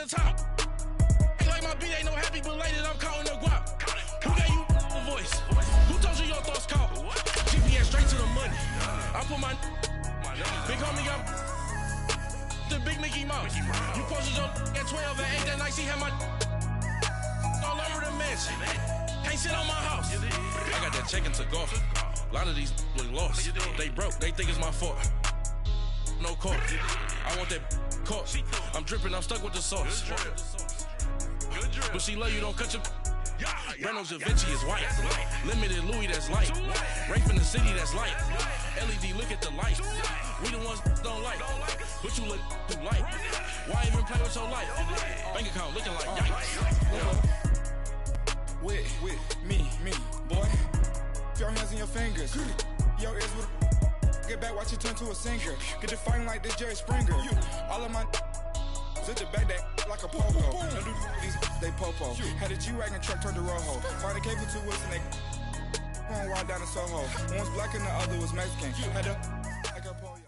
the top. Ain't like my beat ain't no happy belated, I'm counting the guap. Who gave you the voice? Who told you your thoughts count? GPS straight to the money. I put my big homie got the big Mickey Mouse. You posted your at 12 and 8 that night, she had my all over the mansion. Can't sit on my house. I got that check and took off. A lot of these look lost. They broke, they think it's my fault. No court. I want that caught. I'm dripping, I'm stuck with the sauce. But she love you, don't cut your. Breno Javinci is white. Limited Louis, that's light. Rape in the city, that's light. LED, look at the light. We the ones don't like. But you look too light. Why even play with your life? Bank account looking like yikes. With me, boy. Your hands in your fingers. Your ears with a get back, watch you turn to a singer. Get you fighting like this Jerry Springer. All of my sit the back that like a popo. Don't do these they popo. Had a G-Wagon truck turned to Rojo. Find a cable 2 wheels and they going wild down in Soho. One was black and the other was Mexican. Had a like a polio.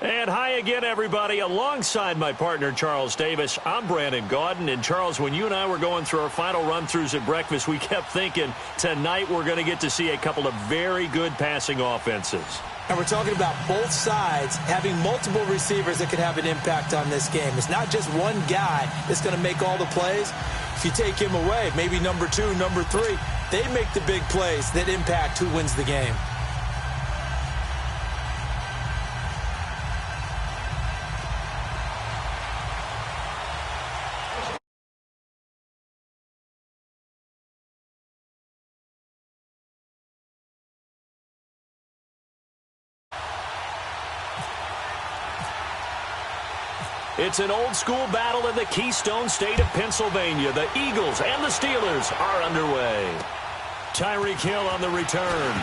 And hi again, everybody. Alongside my partner, Charles Davis, I'm Brandon Gaudin. And, Charles, when you and I were going through our final run-throughs at breakfast, we kept thinking tonight we're going to get to see a couple of very good passing offenses. And we're talking about both sides having multiple receivers that could have an impact on this game. It's not just one guy that's going to make all the plays. If you take him away, maybe number 2, number 3, they make the big plays that impact who wins the game. It's an old-school battle in the Keystone State of Pennsylvania. The Eagles and the Steelers are underway. Tyreek Hill on the return.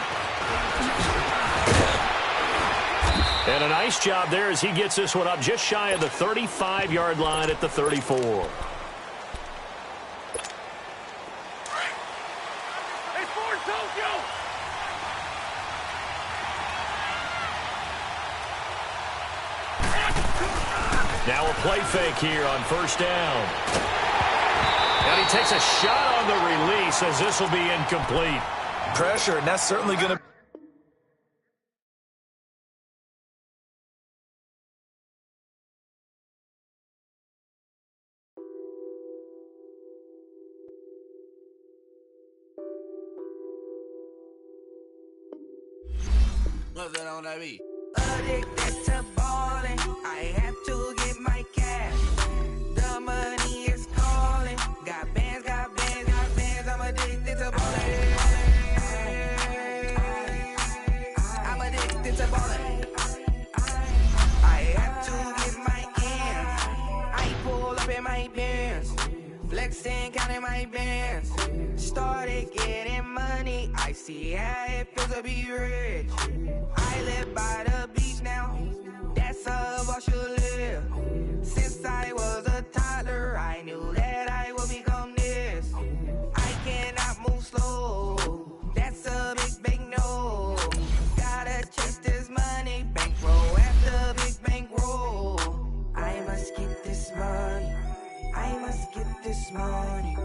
And a nice job there as he gets this one up just shy of the 35-yard line at the 34. Now a play fake here on first down. And he takes a shot on the release as this will be incomplete. Pressure, and that's certainly going to... What's that on that beat? Addicted to ballin', I have to get my cash. The money is calling. Got bands, I'm addicted to ballin'. I'm addicted to ballin'. I have to get my ends. I pull up in my Benz, flexing, counting my bands. Started getting money, I see how it feels to be rich. I live by the beach now, that's how I should live. Since I was a toddler, I knew that I would become this. I cannot move slow, that's a big no. Gotta chase this money, bankroll after big bankroll. I must get this money, I must get this money.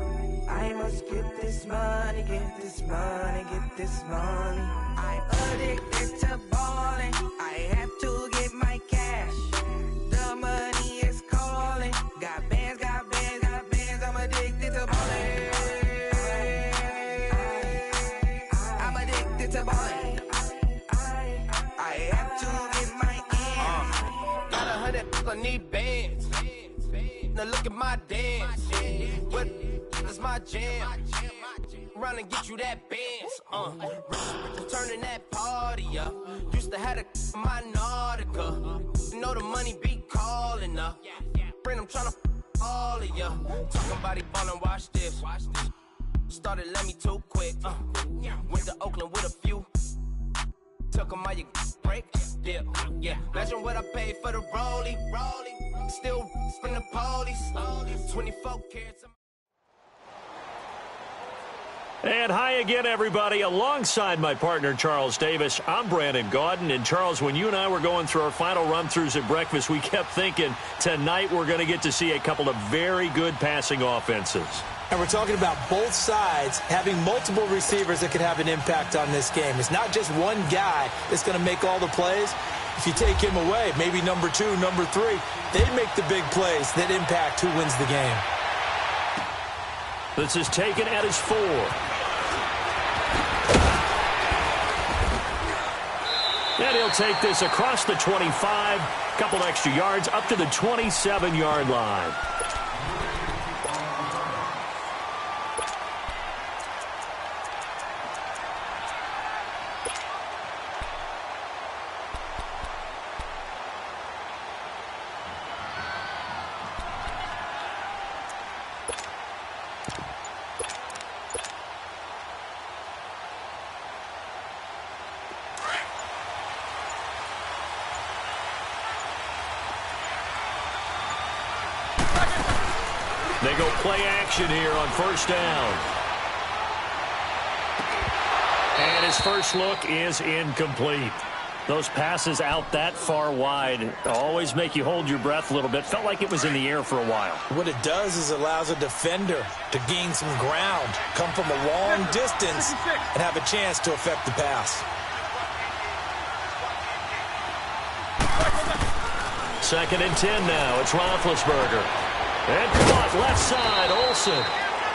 I must get this money, get this money, get this money. I'm addicted to ballin', I have to get my cash. The money is calling. Got bands, I'm addicted to ballin'. I'm addicted to ballin'. I have to get my ends. Got 100, I need bands. Now look at my dance. What is my jam? Run and get you that bands. Turning that party up. Used to have a my Nautica. You know the money be calling up. Friend, I'm tryna all of ya. Talking about he ballin', watch this. Started let me too quick. Went to Oakland with a few. Took 'em all you break. Dip. Yeah. Imagine what I paid for the rollie. Still from the police. 24 carats. And hi again, everybody. Alongside my partner, Charles Davis, I'm Brandon Gaudin. And, Charles, when you and I were going through our final run-throughs at breakfast, we kept thinking tonight we're going to get to see a couple of very good passing offenses. And we're talking about both sides having multiple receivers that could have an impact on this game. It's not just one guy that's going to make all the plays. If you take him away, maybe number 2, number 3, they make the big plays that impact who wins the game. This is taken at his 4. And he'll take this across the 25, couple extra yards up to the 27-yard line. They go play action here on first down. And his first look is incomplete. Those passes out that far wide always make you hold your breath a little bit. Felt like it was in the air for a while. What it does is it allows a defender to gain some ground, come from a long distance, and have a chance to affect the pass. Second and 10 now. It's Roethlisberger. And caught left side, Olsen.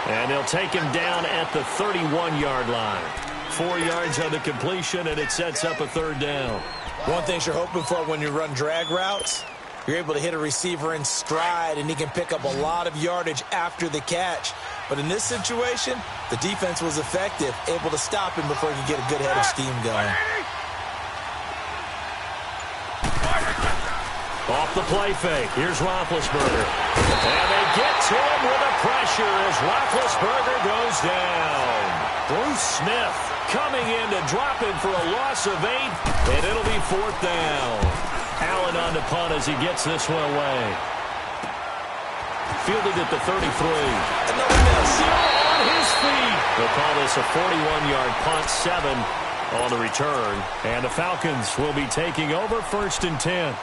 And they'll take him down at the 31-yard line. 4 yards on the completion, and it sets up a third down. One thing you're hoping for when you run drag routes, you're able to hit a receiver in stride, and he can pick up a lot of yardage after the catch. But in this situation, the defense was effective, able to stop him before he could get a good head of steam going. Off the play fake. Here's Roethlisberger. And they get to him with a pressure as Roethlisberger goes down. Bruce Smith coming in to drop him for a loss of 8, and it'll be 4th down. Allen on the punt as he gets this one away. Fielded at the 33. Another miss. On his feet. They'll call this a 41-yard punt, 7 on the return. And the Falcons will be taking over 1st and 10.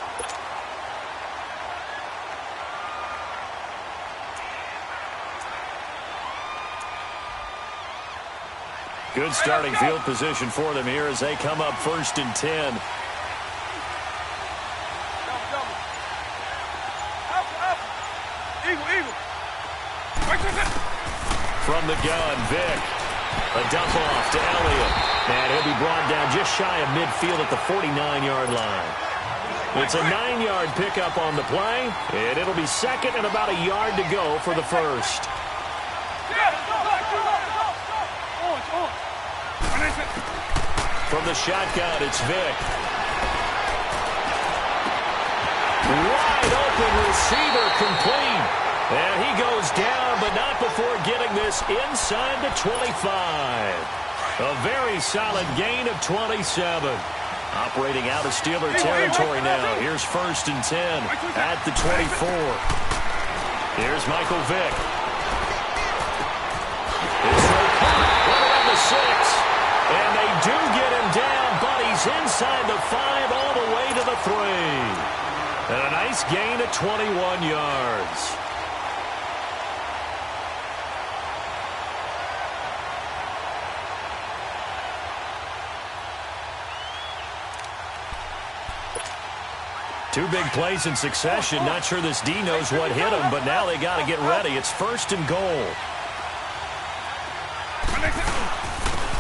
Good starting field position for them here as they come up 1st and 10. From the gun, Vick. A dump off to Elliott. And he'll be brought down just shy of midfield at the 49-yard line. It's a 9-yard pickup on the play, and it'll be second and about a yard to go for the first. From the shotgun, it's Vick. Wide open receiver complete. And he goes down, but not before getting this inside the 25. A very solid gain of 27. Operating out of Steeler territory now. Here's 1st and 10 at the 24. Here's Michael Vick. It's right around the 6. And they do get him down, but he's inside the 5 all the way to the 3. And a nice gain of 21 yards. Two big plays in succession. Not sure this D knows what hit him, but now they got to get ready. It's 1st and goal.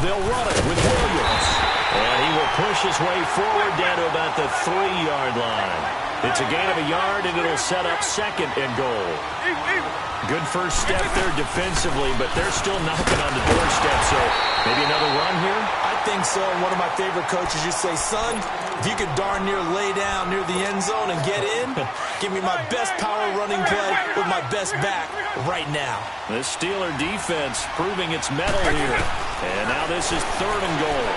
They'll run it with Williams. And he will push his way forward down to about the 3-yard line. It's a gain of a yard, and it'll set up 2nd and goal. Good first step there defensively, but they're still knocking on the doorstep, so maybe another run here? I think so. One of my favorite coaches used to say, son, if you could darn near lay down near the end zone and get in, give me my best power running play with my best back right now. The Steeler defense proving its mettle here. And now this is 3rd and goal.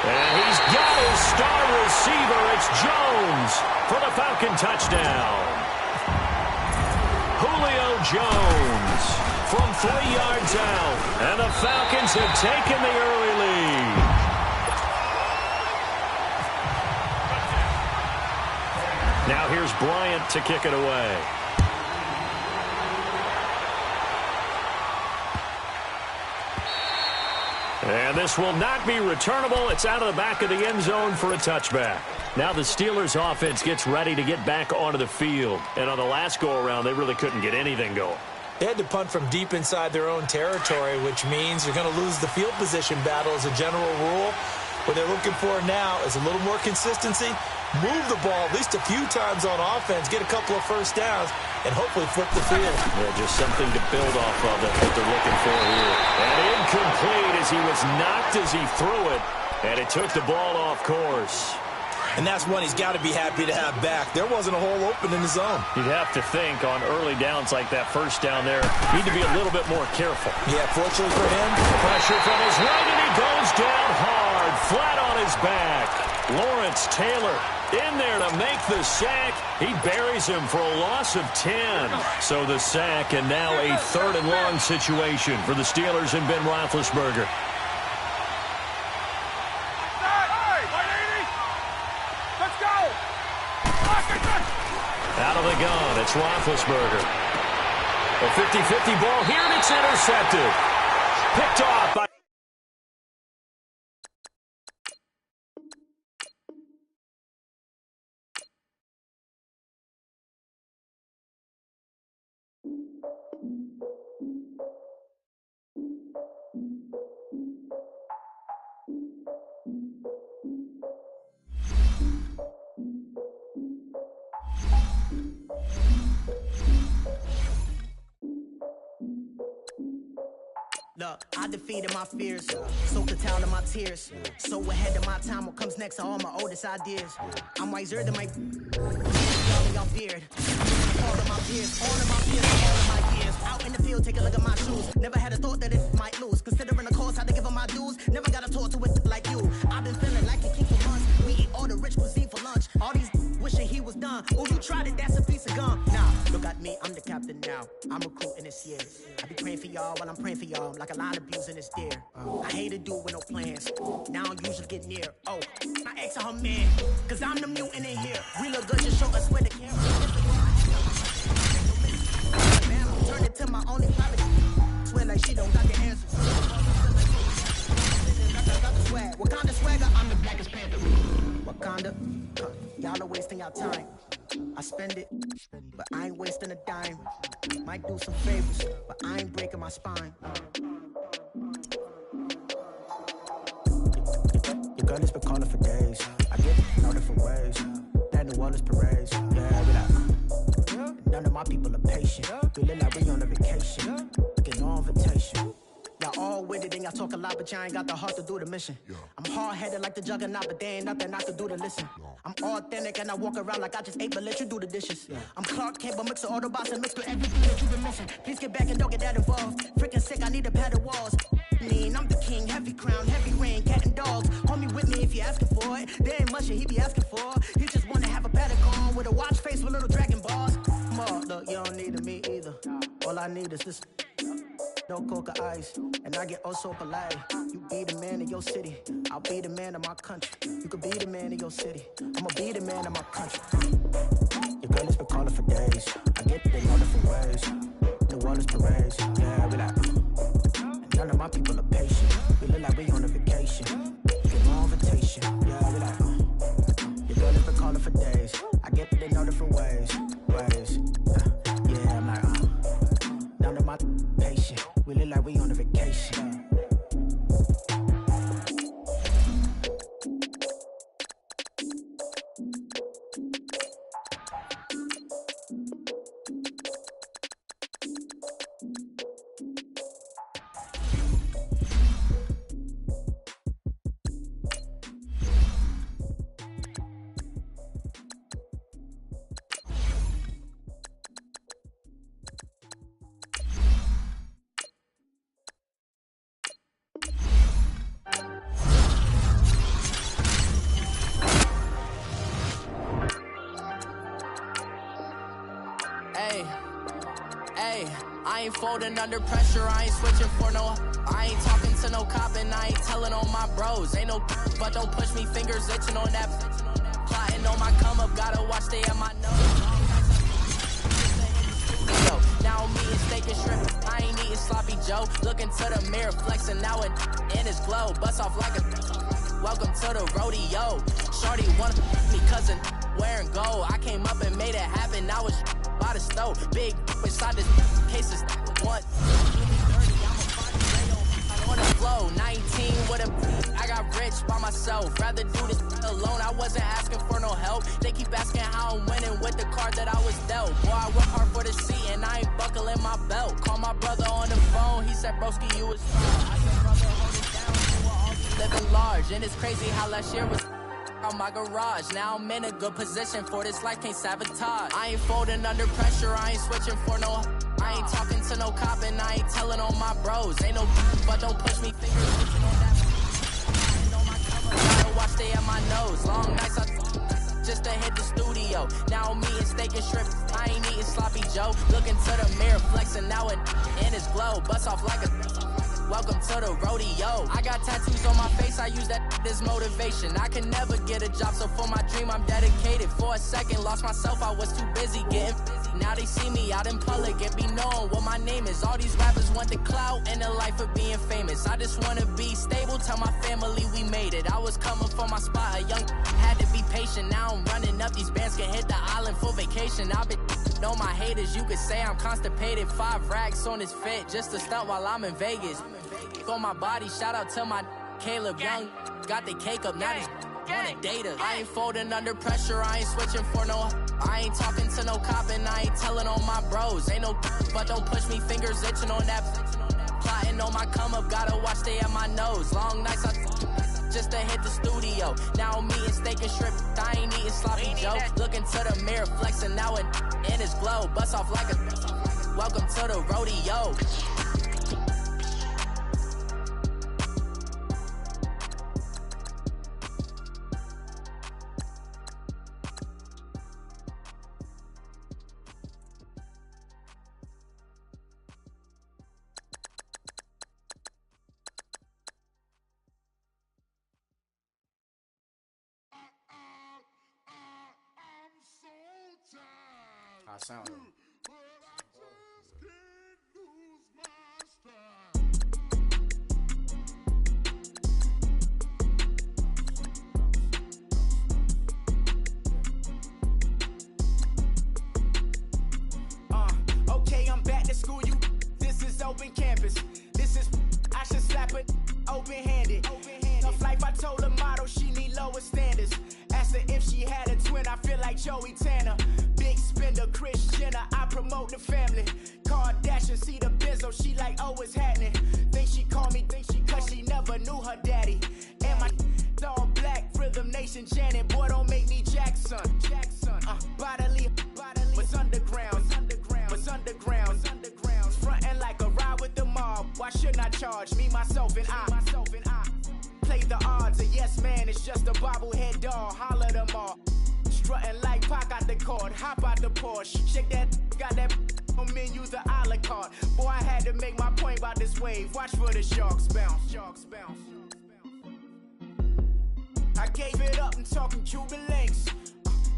And he's got his star receiver. It's Jones for the Falcon touchdown. Julio Jones, from 3 yards out. And the Falcons have taken the early lead. Now here's Bryant to kick it away. And this will not be returnable. It's out of the back of the end zone for a touchback. Now the Steelers offense gets ready to get back onto the field. And on the last go-around, they really couldn't get anything going. They had to punt from deep inside their own territory, which means you're going to lose the field position battle as a general rule. What they're looking for now is a little more consistency, move the ball at least a few times on offense, get a couple of first downs, and hopefully flip the field. Yeah, just something to build off of. That's what they're looking for here. And incomplete as he was knocked as he threw it, and it took the ball off course. And that's one he's got to be happy to have back. There wasn't a hole open in the zone. You'd have to think on early downs like that first down there, need to be a little bit more careful. Yeah, fortunately for him, pressure from his right, and he goes down hard, flat on his back. Lawrence Taylor in there to make the sack. He buries him for a loss of 10. So the sack, and now a 3rd and long situation for the Steelers and Ben Roethlisberger. Out of the gun, it's Roethlisberger. A 50-50 ball here, and it's intercepted. Picked off by... Look, I defeated my fears, soaked the towel in my tears. So ahead of my time, what comes next are all my oldest ideas. I'm wiser than my y'all beard. All of my peers, all of my peers, all of my years. Out in the field, take a look at my shoes. Never had a thought that it might lose. Considering the cost, had to give them my dues. Never got a talk to it like you. I've been feeling like a king for months. We eat all the rich cuisine for lunch. All these wishing he was done. Oh, you tried it, that's a piece of gum. Nah, look at me, I'm the captain now. I'm recruiting this year. I be praying for y'all while I'm praying for y'all. Like a line of abusing this deer. I hate to do it with no plans. Now I usually get near. Oh, my ex and her man. Cause I'm the mutant in here. We look good, just show us where the camera is. Turn it to my only private. Swear like she don't got the answers. Wakanda swagger, I'm the blackest panther. Wakanda, y'all are wasting your time. I spend it, but I ain't wasting a dime. Might do some favors, but I ain't breaking my spine. Your girl has been calling for days. I get it in all different ways. That New Orleans parades, yeah, we like. None of my people are patient. We look like we on a vacation. Get no invitation. Y'all all with it and y'all talk a lot, but y'all ain't got the heart to do the mission. I'm hard-headed like the juggernaut, but there ain't nothing I can do to listen. I'm authentic and I walk around like I just ate, but let you do the dishes. I'm Clark Kent, but mix the Autobots and mix with everything that you've been missing. Please get back and don't get that involved. Freaking sick, I need a pad of walls. Mean, I'm the king, heavy crown, heavy rain, cat and dogs. Homie with me if you asking for it. There ain't much that he be asking for. He just wanna have a paddock on with a watch face with little dragon balls. Look, you don't need me either. All I need is this. No coca ice, and I get oh so polite. You be the man of your city, I'll be the man of my country. You could be the man of your city, I'ma be the man of my country. Your girl has been calling for days. I get it in all different ways. New Orleans parades, yeah, we like. And none of my people are patient. We look like we on a vacation. Get no invitation, yeah, we like. Your girl has been calling for days. I get it in all different ways. Yeah, I'm like, none of my patient. We look like we on a vacation. I ain't folding under pressure, I ain't switching for no. I ain't talking to no cop and I ain't telling on my bros. Ain't no but don't push me, fingers itching on that. Plotting on my come up, gotta watch stay at my nose. Now I'm eating steak and shrimp, I ain't eating sloppy Joe. Looking to the mirror, flexing now and in his glow. Bust off like a welcome to the rodeo. Shorty wanna me cousin wearing gold. I came up and made it happen, I was by the stove. Big inside this case is one. On the flow, 19 with a I got rich by myself. Rather do this alone, I wasn't asking for no help. They keep asking how I'm winning with the card that I was dealt. Boy, I work hard for the seat and I ain't buckling my belt. Call my brother on the phone, he said, broski, you was strong. I said, brother, hold it down, you will all be living large. And it's crazy how last year was on my garage. Now I'm in a good position for this life, can't sabotage. I ain't folding under pressure, I ain't switching for no. I ain't talking to no cop and I ain't telling on my bros. Ain't no but don't push me, fingers itching on that. I know my cover, gotta watch stay at my nose. Long nights I just to hit the studio. Now I'm eating steak and shrimp, I ain't eating sloppy Joe. Looking to the mirror, flexing now and in his glow. Bust off like a welcome to the rodeo. I got tattoos on my face, I use that as motivation. I can never get a job, so for my dream I'm dedicated. For a second, lost myself, I was too busy getting busy. Now they see me out in public and be knowing what my name is. All these rappers want the clout and the life of being famous. I just wanna be stable, tell my family we made it. I was coming for my spot, a young had to be patient. Now I'm running up, these bands can hit the island for vacation. I've been know my haters, you could say I'm constipated. 5 racks on his fit, just to stunt while I'm in Vegas. On my body, shout out to my Caleb Young. Got the cake up, now he's on a data. I ain't folding under pressure, I ain't switching for no. I ain't talking to no cop and I ain't telling on my bros. Ain't no but don't push me, fingers itching on that. Plotting on my come up, gotta watch stay at my nose. Long nights I just to hit the studio. Now I'm eating steak and shrimp, I ain't eating sloppy Joe. Looking to the mirror, flexing now and in his glow. Bust off like a welcome to the rodeo. I sound it. Okay, I'm back to school. This is open campus. This is I should slap it open-handed. Tough life, I told her motto she need lower standards. Asked her if she had a twin. I feel like Joey Tanner. Big spender, Kris Jenner, I promote the family. Kardashian, see the benzo, she like, oh, it's happening. Think she call me, cause she never knew her daddy. And my all black, Rhythm Nation, Janet, boy, don't make me Jackson. Bodily, what's underground, what's underground. Frontin' like a ride with the mob, why shouldn't I charge me, myself, and I? Play the odds, a yes man, it's just a bobblehead doll, holler them all. Strutting like Pac out the court, hop out the Porsche. Shake that, got that on menus, the a la carte. Boy, I had to make my point about this wave. Watch for the sharks bounce. Sharks bounce. I gave it up and talking Cuban links.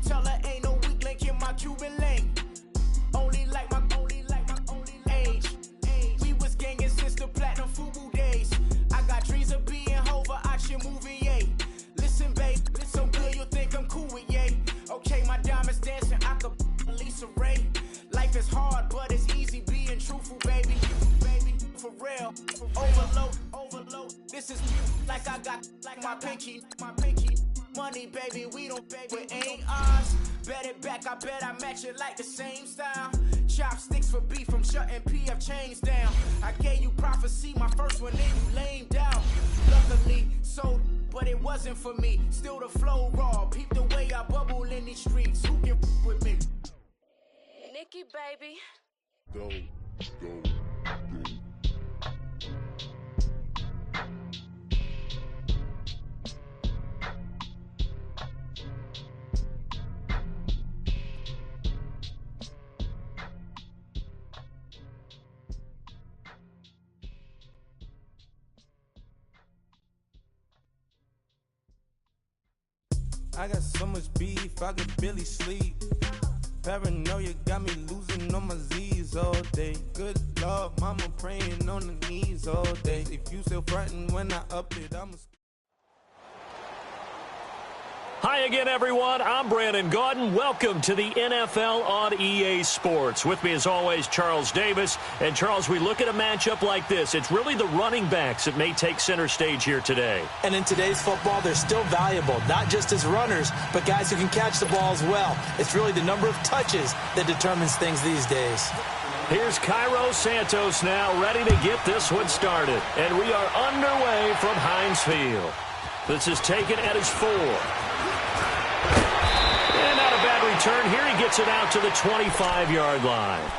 Tell her ain't no weak link in my Cuban link. Only like my age. We was gangin' since the platinum FUBU days. I got dreams of being Hova, action movie, yay. Listen, babe, so good you think I'm cool with yay. Okay, my diamonds dancing, I could Lisa Ray. Life is hard, but it's easy being truthful, baby. For real, overload. This is like I got like my pinky. Money, baby, we don't pay, it ain't ours. Bet it back, I bet I match it like the same style. Chopsticks for beef from shutting PF chains down. I gave you prophecy, my first one, then you lame down. Luckily, so, but it wasn't for me. Still the flow raw, peep the way I bubble in these streets. Who can with me? Nikki, baby. Go. I got so much beef, I could barely sleep. Paranoia got me losing on my Z's all day. Good Lord, mama praying on the knees all day. If you still frontin' when I up it, I'ma... Hi again, everyone. I'm Brandon Gaudin. Welcome to the NFL on EA Sports. With me, as always, Charles Davis. And, Charles, we look at a matchup like this. It's really the running backs that may take center stage here today. And in today's football, they're still valuable, not just as runners, but guys who can catch the ball as well. It's really the number of touches that determines things these days. Here's Cairo Santos now, ready to get this one started. And we are underway from Heinz Field. This is taken at his 4. And not a bad return here. He gets it out to the 25-yard line.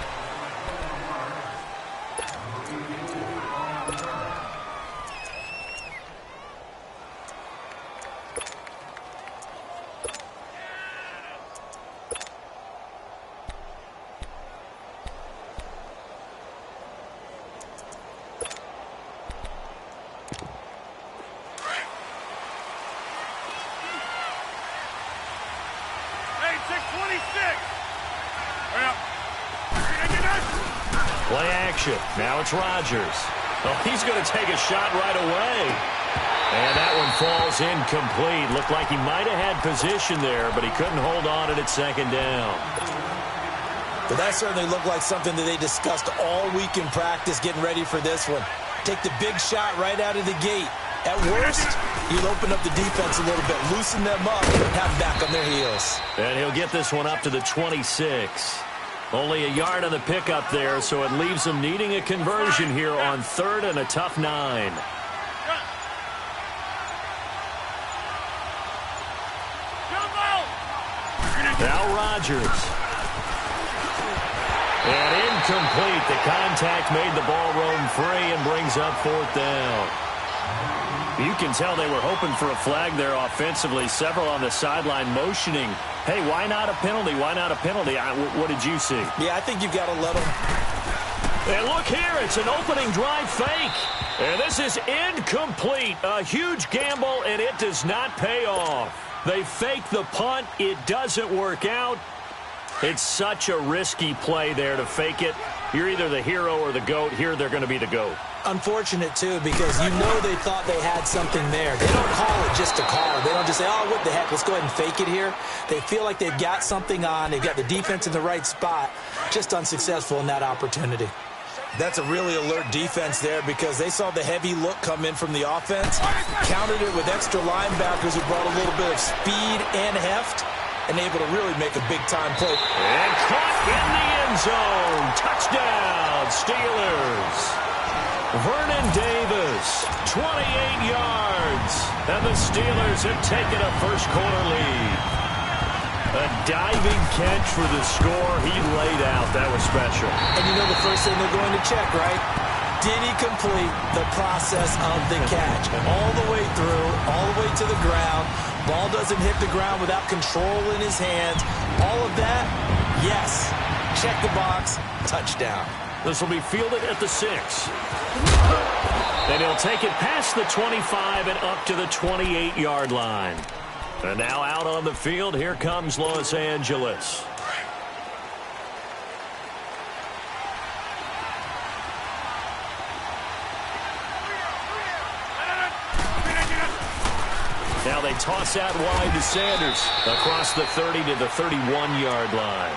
Play action. Now it's Rodgers. Oh, he's going to take a shot right away. And that one falls incomplete. Looked like he might have had position there, but he couldn't hold on at second down. But that certainly looked like something that they discussed all week in practice getting ready for this one. Take the big shot right out of the gate. At worst, you'll open up the defense a little bit, loosen them up, and have them back on their heels. And he'll get this one up to the 26. Only a yard on the pickup there, so it leaves them needing a conversion here on 3rd and a tough 9. Now Rodgers. And incomplete. The contact made the ball roam free and brings up 4th down. You can tell they were hoping for a flag there offensively. Several on the sideline motioning. Hey, why not a penalty? Why not a penalty? What did you see? Yeah, I think you've got to let them. And look here, it's an opening drive fake. And this is incomplete. A huge gamble, and it does not pay off. They fake the punt. It doesn't work out. It's such a risky play there to fake it. You're either the hero or the GOAT. Here they're going to be the GOAT. Unfortunate, too, because you know they thought they had something there. They don't call it just to call it. They don't just say, oh, what the heck, let's go ahead and fake it here. They feel like they've got something on. They've got the defense in the right spot. Just unsuccessful in that opportunity. That's a really alert defense there because they saw the heavy look come in from the offense, countered it with extra linebackers who brought a little bit of speed and heft, and able to really make a big-time play. And caught in the end zone. Touchdown, Steelers. Vernon Davis, 28 yards. And the Steelers have taken a first-quarter lead. A diving catch for the score. He laid out. That was special. And you know the first thing they're going to check, right? Did he complete the process of the catch? All the way through, all the way to the ground. Ball doesn't hit the ground without control in his hands. All of that, yes. Check the box, touchdown. This will be fielded at the 6. And he'll take it past the 25 and up to the 28-yard line. And now out on the field, here comes Los Angeles. Now they toss out wide to Sanders across the 30 to the 31-yard line.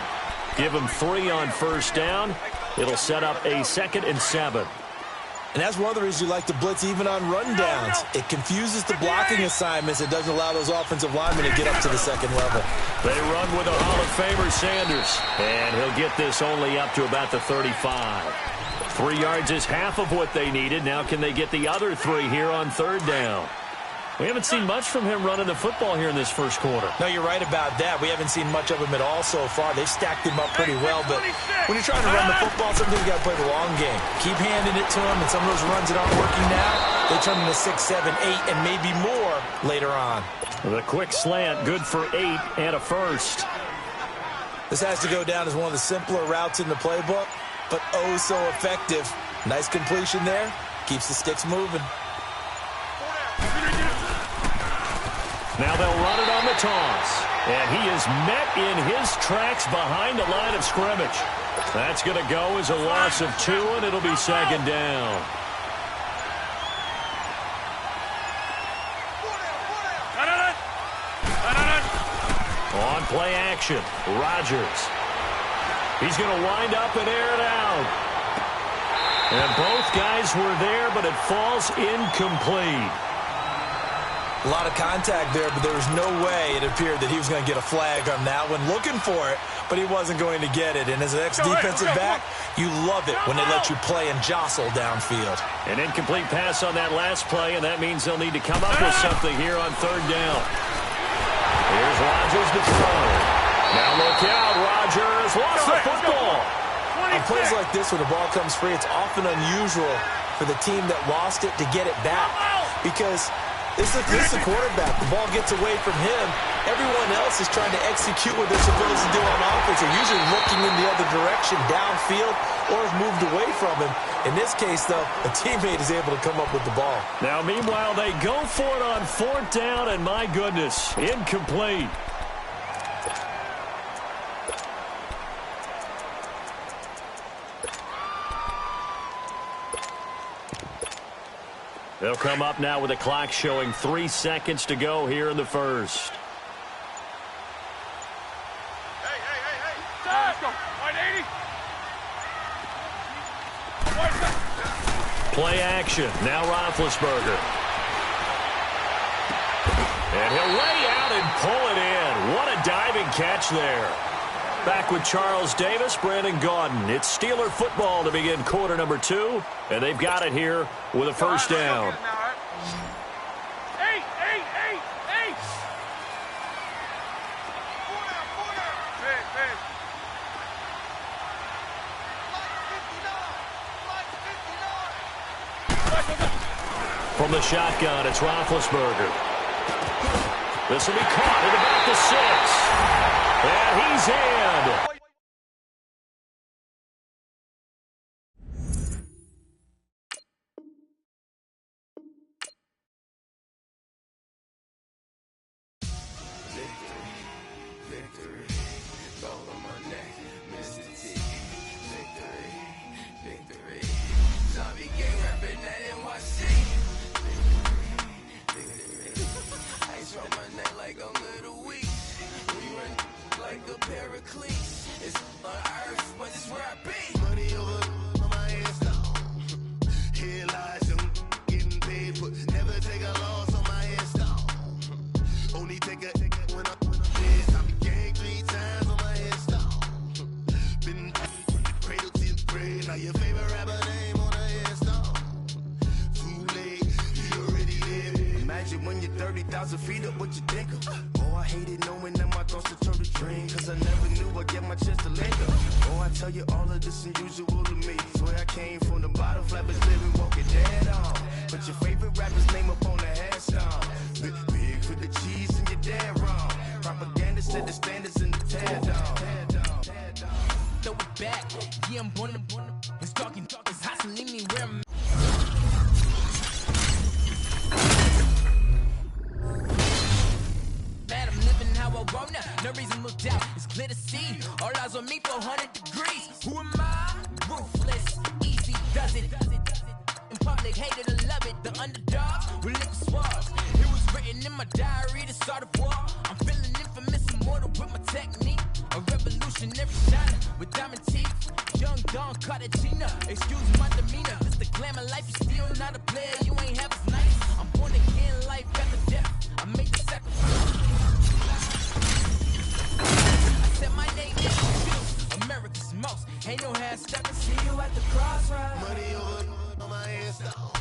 Give him 3 on first down. It'll set up a 2nd and 7. And that's one of the reasons you like to blitz even on rundowns. It confuses the blocking assignments. It doesn't allow those offensive linemen to get up to the second level. They run with a Hall of Famer, Sanders. And he'll get this only up to about the 35. 3 yards is half of what they needed. Now can they get the other 3 here on 3rd down? We haven't seen much from him running the football here in this first quarter. No, you're right about that. We haven't seen much of him at all so far. They've stacked him up pretty well, but when you're trying to run the football, sometimes you got to play the long game. Keep handing it to him, and some of those runs that aren't working now, they turn into 6, 7, 8, and maybe more later on. The quick slant, good for 8 and a first. This has to go down as one of the simpler routes in the playbook, but oh so effective. Nice completion there. Keeps the sticks moving. Now they'll run it on the toss. And he is met in his tracks behind the line of scrimmage. That's going to go as a loss of 2, and it'll be second down. On play action, Rodgers. He's going to wind up and air it out. And both guys were there, but it falls incomplete. A lot of contact there, but there was no way it appeared that he was going to get a flag on that one. Looking for it, but he wasn't going to get it. And as an ex-defensive back, you love it when they let you play and jostle downfield. An incomplete pass on that last play, and that means they'll need to come up with something here on third down. Here's Rodgers to throw. Now look out, Rodgers lost the football. On plays like this where the ball comes free, it's often unusual for the team that lost it to get it back. Because this is the quarterback. The ball gets away from him. Everyone else is trying to execute what they're supposed to do on offense. They're usually looking in the other direction, downfield, or have moved away from him. In this case, though, a teammate is able to come up with the ball. Now, meanwhile, they go for it on fourth down, and my goodness, incomplete. They'll come up now with the clock showing 3 seconds to go here in the first. Hey. Let's go. 180. Play action. Now Roethlisberger. And he'll lay out and pull it in. What a diving catch there. Back with Charles Davis, Brandon Gaudin. It's Steeler football to begin quarter number 2, and they've got it here with a first down. Hey. From the shotgun, it's Roethlisberger. This will be caught at about the 6. And he's in. When you're 30,000 feet up, what you think of? Oh, I hated knowing that my thoughts would turn to dream, cause I never knew I'd get my chance to linger. Oh, I tell you all of this unusual to me. Swear I came from the bottom, flappers living, walking dead on. Put your favorite rapper's name up on the headstone. Big for the cheese and you're dead wrong. Propaganda set the standards in the tear down. Throw it back, yeah, I'm born to it's talking, it's hot, so leave me where I'm no reason to doubt, it's clear to see. All eyes on me, 400 degrees. Who am I? Ruthless, easy does it. In public, hated or love it. The underdogs will live the swabs. It was written in my diary to start a war. I'm feeling infamous, immortal with my technique. A revolutionary shiner with diamond teeth. Young Don Cartagena, excuse my demeanor. This the glamour life, you still not a player. You ain't half as nice. I'm born again, life after death. I made the sacrifice. Said my name is Juice, America's most. Ain't no half step. See you at the crossroads. Money over on my headstone.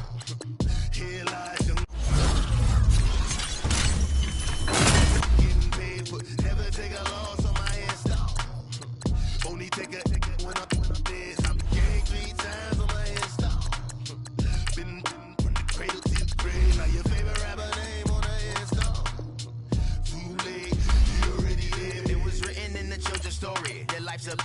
Here lies young. Getting paid, but never take a loss on my headstone. Only take a when I'm dead. I'm gang 3 times on my headstone. Been from the cradle to the grave. Now your favorite rapper name on the headstone. Too late, you already lived. It was written in the children's story. Their life's a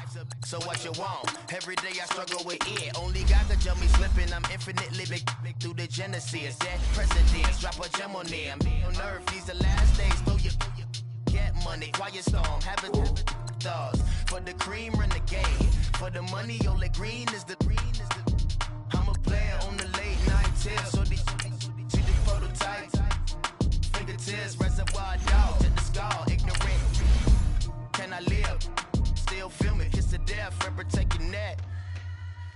so what you want? Every day I struggle with it. Only God could jump me slipping. I'm infinitely big through the Genesis. That precedence, drop a gem on there. I'm on earth, these the last days. Throw your get money, quiet storm, have it stars. For the cream, run the game. For the money, only green is the I'm a player on the late night tips. So these see the prototypes. Fingertips, reservoir dog, to the skull, ignorant. Can I live? Still film it, kiss to death, forever take your neck.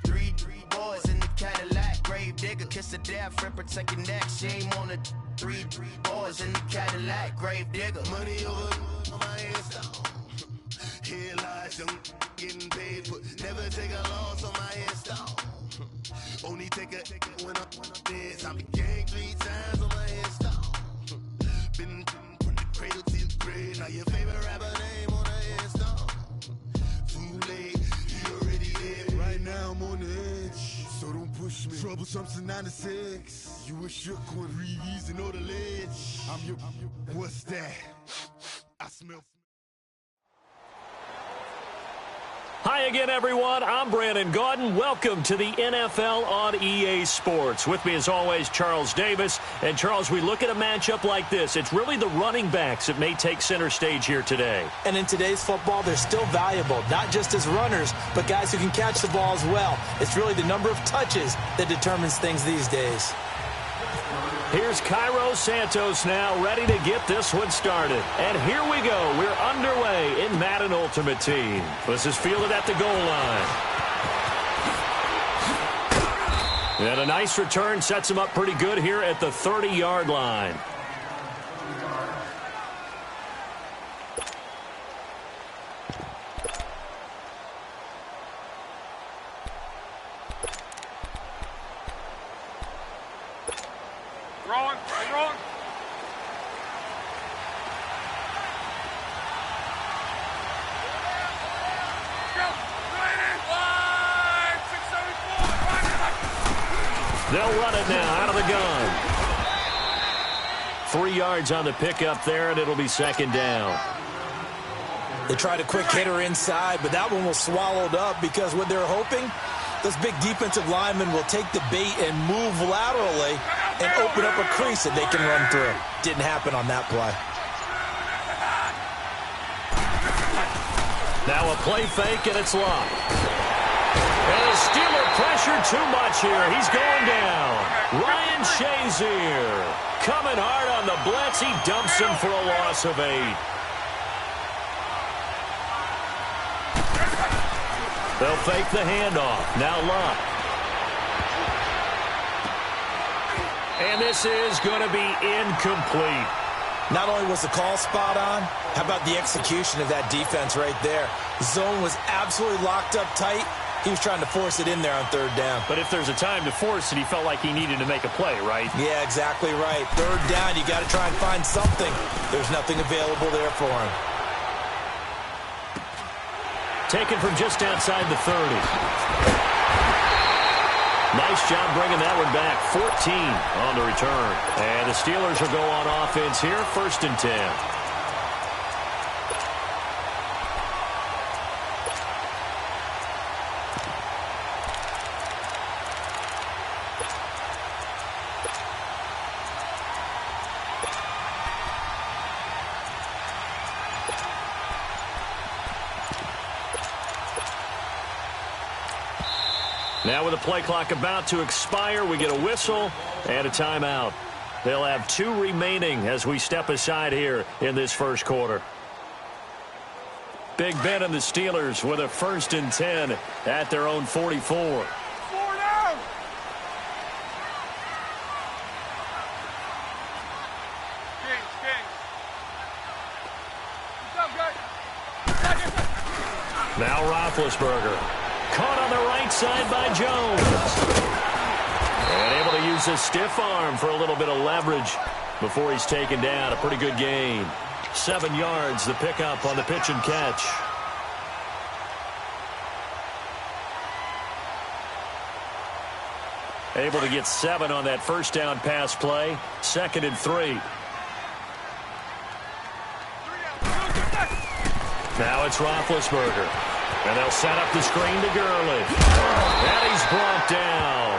Three boys in the Cadillac, grave digger, kiss to death, forever take your neck. Shame on the three boys in the Cadillac, grave digger. Money over on my headstone. Here lies young, getting paid, but never take a loss on my headstone. Only take a when I'm dead. I been gang 3 times on my headstone. Been from the cradle to the grave. Now your favorite rapper name on the headstone. Too late, you already dead. Right now I'm on the edge, so don't push me. Trouble something 96. You a shook one, breeze and know the ledge. I'm your, what's that? I smell. Hi again, everyone. I'm Brandon Gaudin. Welcome to the NFL on EA Sports. With me, as always, Charles Davis. And, Charles, we look at a matchup like this. It's really the running backs that may take center stage here today. And in today's football, they're still valuable, not just as runners, but guys who can catch the ball as well. It's really the number of touches that determines things these days. Here's Cairo Santos now, ready to get this one started. And here we go. We're underway in Madden Ultimate Team. This is fielded at the goal line. And a nice return sets him up pretty good here at the 30-yard line. Wrong. They'll run it now out of the gun. 3 yards on the pickup there, and it'll be second down. They tried a quick hitter inside, but that one was swallowed up because what they're hoping, those big defensive linemen will take the bait and move laterally and open up a crease that they can run through. Didn't happen on that play. Now a play fake, and it's locked. And the Steeler pressure too much here. He's going down. Ryan Shazier coming hard on the blitz. He dumps him for a loss of 8. They'll fake the handoff. Now Luck. And this is going to be incomplete. Not only was the call spot on, how about the execution of that defense right there? The zone was absolutely locked up tight. He was trying to force it in there on third down. But if there's a time to force it, he felt like he needed to make a play, right? Yeah, exactly right. Third down, you got to try and find something. There's nothing available there for him. Taken from just outside the 30. Nice job bringing that one back. 14 on the return. And the Steelers will go on offense here, 1st and 10. Now with the play clock about to expire, we get a whistle and a timeout. They'll have 2 remaining as we step aside here in this first quarter. Big Ben and the Steelers with a 1st and 10 at their own 44. Now Roethlisberger. Caught on the right side by Jones. And able to use his stiff arm for a little bit of leverage before he's taken down. A pretty good gain. 7 yards, the pickup on the pitch and catch. Able to get 7 on that first down pass play. 2nd and 3. Now it's Roethlisberger. And they'll set up the screen to Gurley. And he's brought down.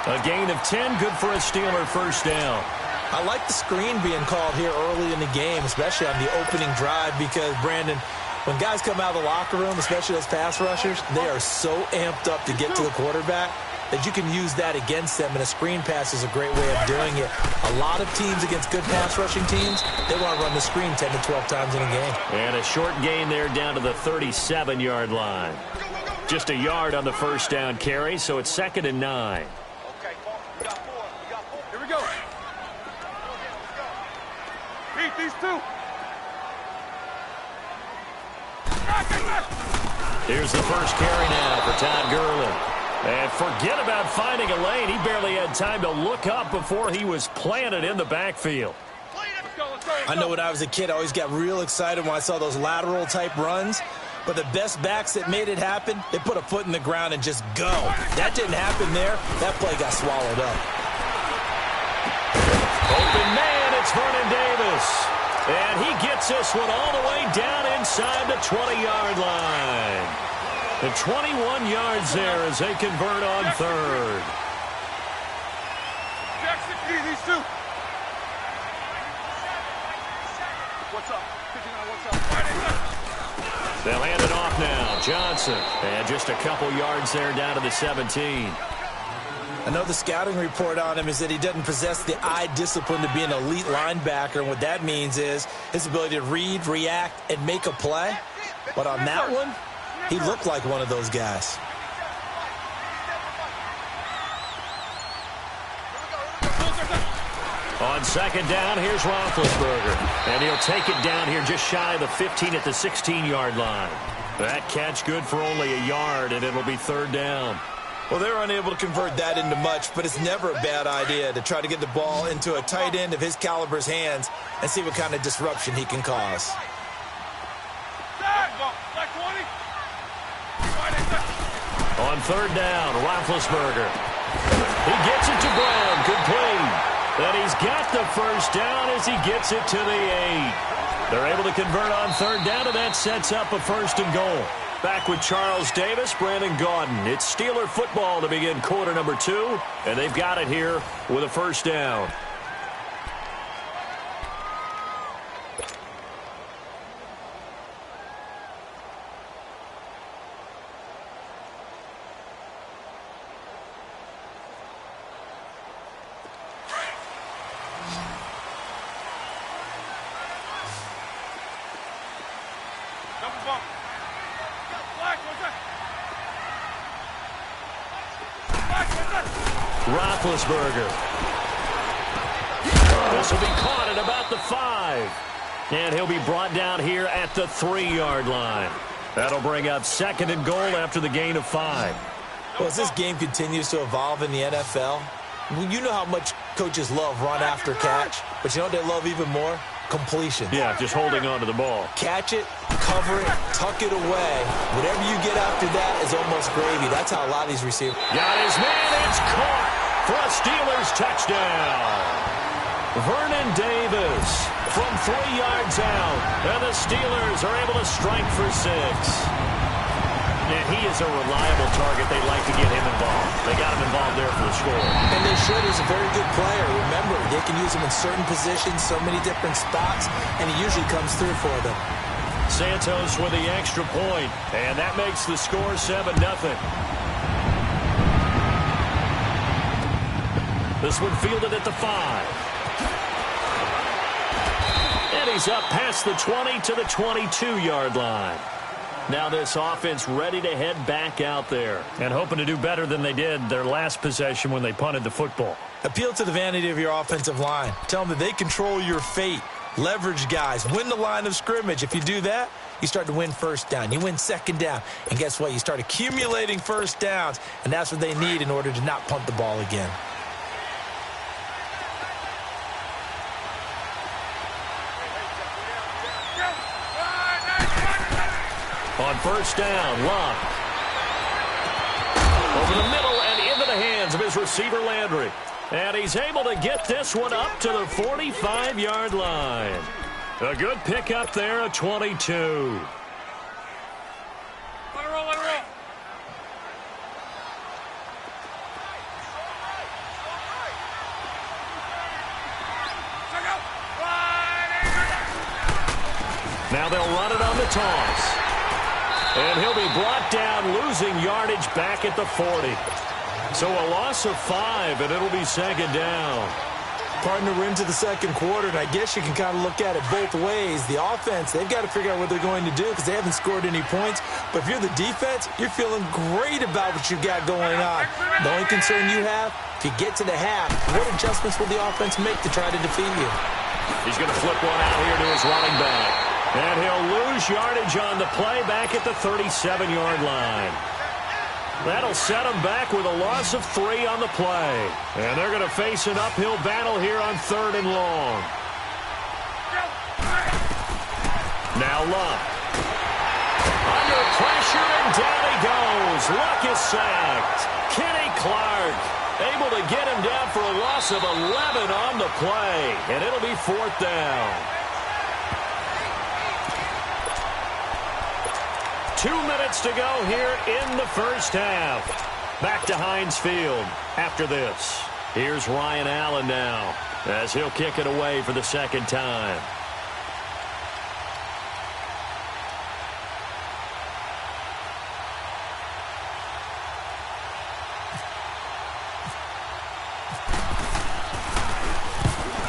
A gain of 10, good for a Steeler first down. I like the screen being called here early in the game, especially on the opening drive, because, Brandon, when guys come out of the locker room, especially those pass rushers, they are so amped up to get to the quarterback that you can use that against them, and a screen pass is a great way of doing it. A lot of teams against good pass rushing teams, they want to run the screen 10 to 12 times in a game. And a short gain there down to the 37-yard line. Just a yard on the first down carry, so it's 2nd and 9. Okay, we got 4. Here we go. Beat these two. Here's the first carry now for Todd Gurley. And forget about finding a lane. He barely had time to look up before he was planted in the backfield. I know when I was a kid, I always got real excited when I saw those lateral-type runs. But the best backs that made it happen, they put a foot in the ground and just go. That didn't happen there. That play got swallowed up. Open man, it's Vernon Davis. And he gets this one all the way down inside the 20-yard line. The 21 yards there as they convert on third. Jackson, these two. What's up? They'll hand it off now. Johnson. And just a couple yards there down to the 17. I know the scouting report on him is that he doesn't possess the eye discipline to be an elite linebacker. And what that means is his ability to read, react, and make a play. But on that one, he looked like one of those guys. On second down, here's Roethlisberger. And he'll take it down here just shy of the 15 at the 16-yard line. That catch good for only a yard, and it'll be third down. Well, they're unable to convert that into much, but it's never a bad idea to try to get the ball into a tight end of his caliber's hands and see what kind of disruption he can cause. On third down, Roethlisberger. He gets it to Brown, complete. And he's got the first down as he gets it to the 8. They're able to convert on third down, and that sets up a 1st and goal. Back with Charles Davis, Brandon Gaudin. It's Steeler football to begin quarter number 2, and they've got it here with a first down. Roethlisberger. This will be caught at about the 5. And he'll be brought down here at the 3-yard line. That'll bring up 2nd and goal after the gain of 5. Well, as this game continues to evolve in the NFL, you know how much coaches love run after catch, but you know what they love even more? Completion. Yeah, just holding on to the ball. Catch it, cover it, tuck it away. Whatever you get after that is almost gravy. That's how a lot of these receivers. Got his man. It's caught for a Steelers touchdown. Vernon Davis from 3 yards out. And the Steelers are able to strike for 6. And he is a reliable target. They'd like to get him involved. They got him involved there for the score. And they should. He's a very good player. Remember, they can use him in certain positions, so many different spots, and he usually comes through for them. Santos with the extra point, and that makes the score 7-0. This one fielded at the 5. And he's up past the 20 to the 22-yard line. Now this offense ready to head back out there and hoping to do better than they did their last possession when they punted the football. Appeal to the vanity of your offensive line. Tell them that they control your fate. Leverage guys. Win the line of scrimmage. If you do that, you start to win first down. You win second down. And guess what? You start accumulating first downs. And that's what they need in order to not punt the ball again. On first down, Locke. Over the middle and into the hands of his receiver, Landry. And he's able to get this one up to the 45-yard line. A good pickup there at 22. the toss. And he'll be brought down, losing yardage back at the 40. So a loss of 5, and it'll be second down. Partner, we're into the second quarter, and I guess you can kind of look at it both ways. The offense, they've got to figure out what they're going to do because they haven't scored any points. But if you're the defense, you're feeling great about what you've got going on. The only concern you have, if you get to the half, what adjustments will the offense make to try to defeat you? He's going to flip one out here to his running back. And he'll lose yardage on the play back at the 37-yard line. That'll set them back with a loss of 3 on the play. And they're going to face an uphill battle here on 3rd and long. Now Luck. Under pressure, and down he goes. Luck is sacked. Kenny Clark able to get him down for a loss of 11 on the play. And it'll be 4th down. 2 minutes to go here in the first half. Back to Heinz Field after this. Here's Ryan Allen now as he'll kick it away for the second time.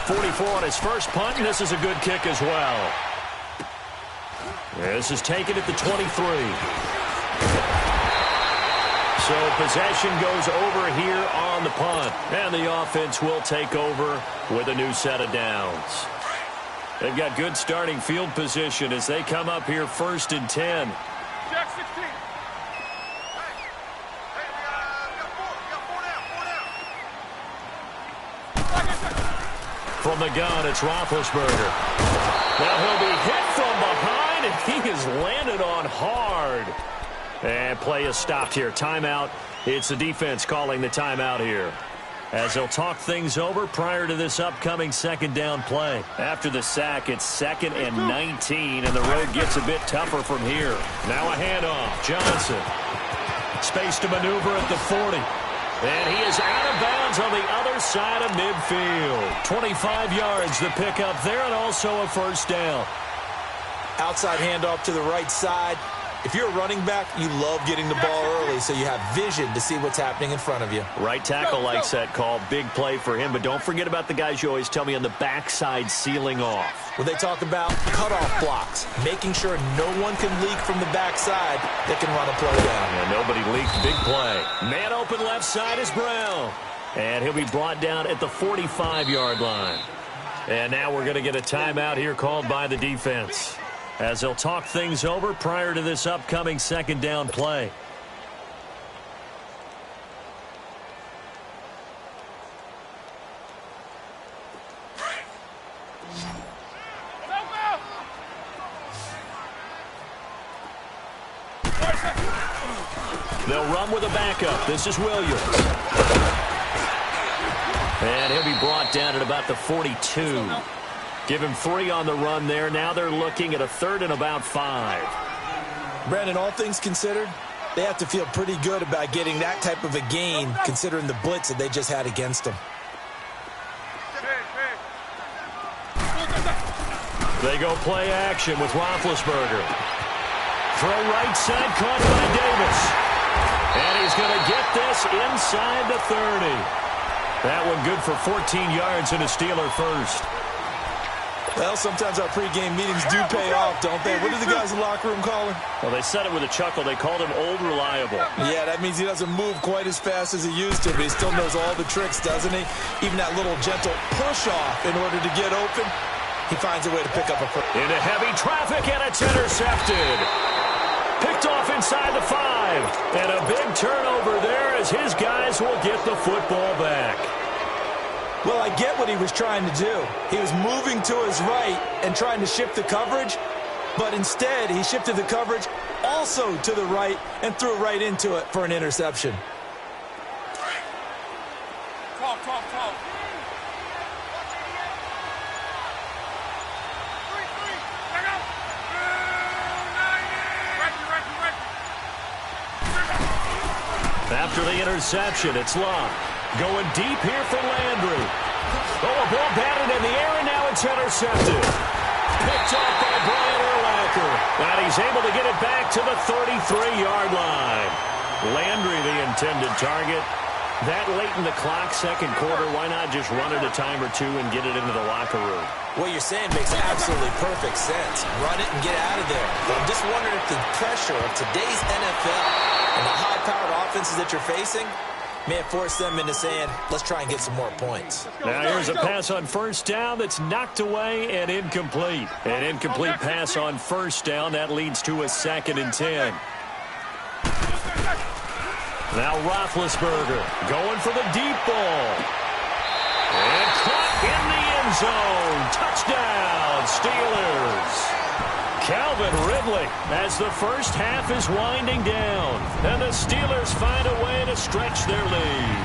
.44 on his first punt, and this is a good kick as well. This is taken at the 23. So possession goes over here on the punt. And the offense will take over with a new set of downs. They've got good starting field position as they come up here 1st and 10. Jack 16. From the gun, it's Roethlisberger. Now he'll be hit from behind, and he is landed on hard. And play is stopped here. Timeout. It's the defense calling the timeout here, as they'll talk things over prior to this upcoming second down play. After the sack, it's 2nd and 19, and the road gets a bit tougher from here. Now a handoff. Johnson. Space to maneuver at the 40. And he is out of bounds on the other side of midfield. 25 yards the pickup there, and also a first down. Outside handoff to the right side. If you're a running back, you love getting the ball early so you have vision to see what's happening in front of you. Right tackle likes that call. Big play for him, but don't forget about the guys you always tell me on the backside sealing off. When they talk about cutoff blocks, making sure no one can leak from the backside that can run a play down. And nobody leaked. Big play. Man open left side is Brown. And he'll be brought down at the 45-yard line. And now we're going to get a timeout here called by the defense, as they'll talk things over prior to this upcoming second down play. They'll run with a backup. This is Williams. And he'll be brought down at about the 42. Give him 3 on the run there. Now they're looking at a 3rd and about 5. Brandon, all things considered, they have to feel pretty good about getting that type of a gain, considering the blitz that they just had against them. They go play action with Roethlisberger. Throw right side, caught by Davis. And he's going to get this inside the 30. That one good for 14 yards and a Steeler first. Well, sometimes our pregame meetings do pay off, don't they? What do the guys in the locker room call him? Well, they said it with a chuckle. They called him Old Reliable. Yeah, that means he doesn't move quite as fast as he used to, but he still knows all the tricks, doesn't he? Even that little gentle push-off in order to get open, he finds a way to pick up a first. Into heavy traffic, and it's intercepted. Picked off inside the 5. And a big turnover there as his guys will get the football back. Well, I get what he was trying to do. He was moving to his right and trying to shift the coverage, but instead he shifted the coverage also to the right and threw right into it for an interception. Talk. After the interception, it's Luck. Going deep here for Landry. Oh, a ball batted in the air, and now it's intercepted. picked off by Brian Urlacher. And he's able to get it back to the 33-yard line. Landry, the intended target. That late in the clock, second quarter, why not just run it a time or two and get it into the locker room? What you're saying makes absolutely perfect sense. Run it and get out of there. But I'm just wondering if the pressure of today's NFL and the high-powered offenses that you're facing may have forced them into saying, let's try and get some more points. Now here's a pass on first down that's knocked away and incomplete. An incomplete pass on first down. That leads to a 2nd and 10. Now Roethlisberger going for the deep ball. And caught in the end zone. Touchdown, Steelers. Calvin Ridley as the first half is winding down. And the Steelers find a way to stretch their lead.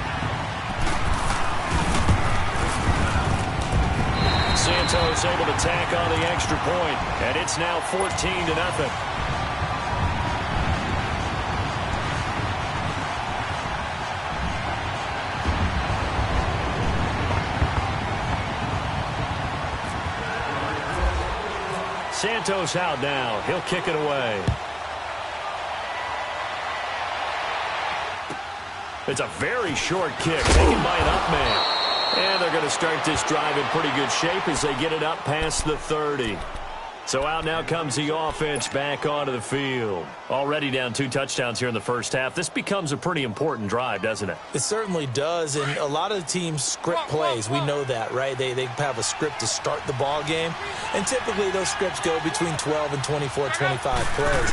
Santos able to tack on the extra point. And it's now 14-0. Santos out now. He'll kick it away. It's a very short kick taken by an up man. And they're going to start this drive in pretty good shape as they get it up past the 30. So out now comes the offense back onto the field. Already down 2 touchdowns here in the first half. This becomes a pretty important drive, doesn't it? It certainly does, and a lot of the teams script plays. We know that, right? They have a script to start the ball game, and typically those scripts go between 12 and 24, 25 plays.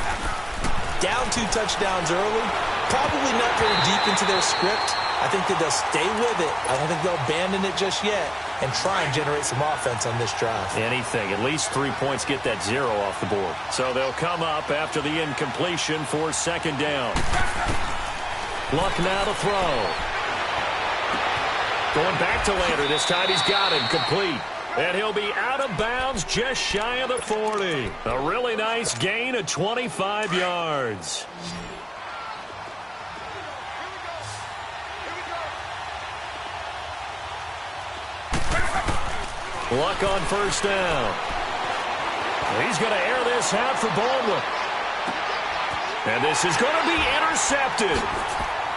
Down 2 touchdowns early, probably not very deep into their script. I think that they'll stay with it. I don't think they'll abandon it just yet and try and generate some offense on this drive. Anything. At least 3 points get that 0 off the board. So they'll come up after the incompletion for 2nd down. Luck now to throw. Going back to Landry. This time he's got him complete. And he'll be out of bounds just shy of the 40. A really nice gain of 25 yards. Luck on first down. He's going to air this out for Baldwin. And this is going to be intercepted.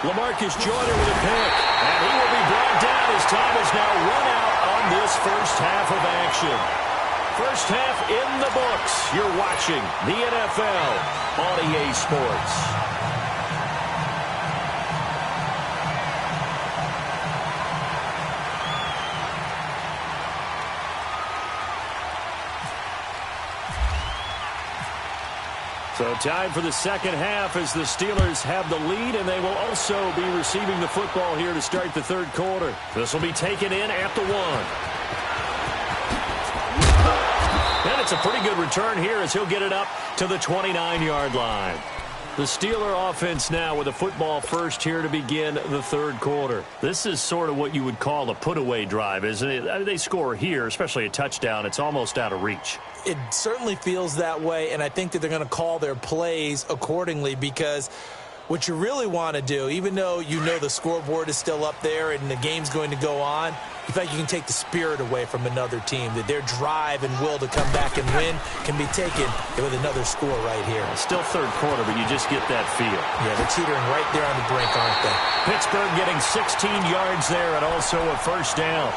LaMarcus Joyner with a pick. And he will be brought down as time is now run out on this first half of action. First half in the books. You're watching the NFL on EA Sports. So time for the second half as the Steelers have the lead, and they will also be receiving the football here to start the third quarter. This will be taken in at the 1. And it's a pretty good return here as he'll get it up to the 29-yard line. The Steeler offense now with a football first here to begin the third quarter. This is sort of what you would call a put-away drive, isn't it? I mean, they score here, especially a touchdown. It's almost out of reach. It certainly feels that way, and I think that they're going to call their plays accordingly because what you really want to do, even though you know the scoreboard is still up there and the game's going to go on, you feel like you can take the spirit away from another team, that their drive and will to come back and win can be taken with another score right here. Still third quarter, but you just get that feel. Yeah, they're teetering right there on the brink, aren't they? Pittsburgh getting 16 yards there and also a first down.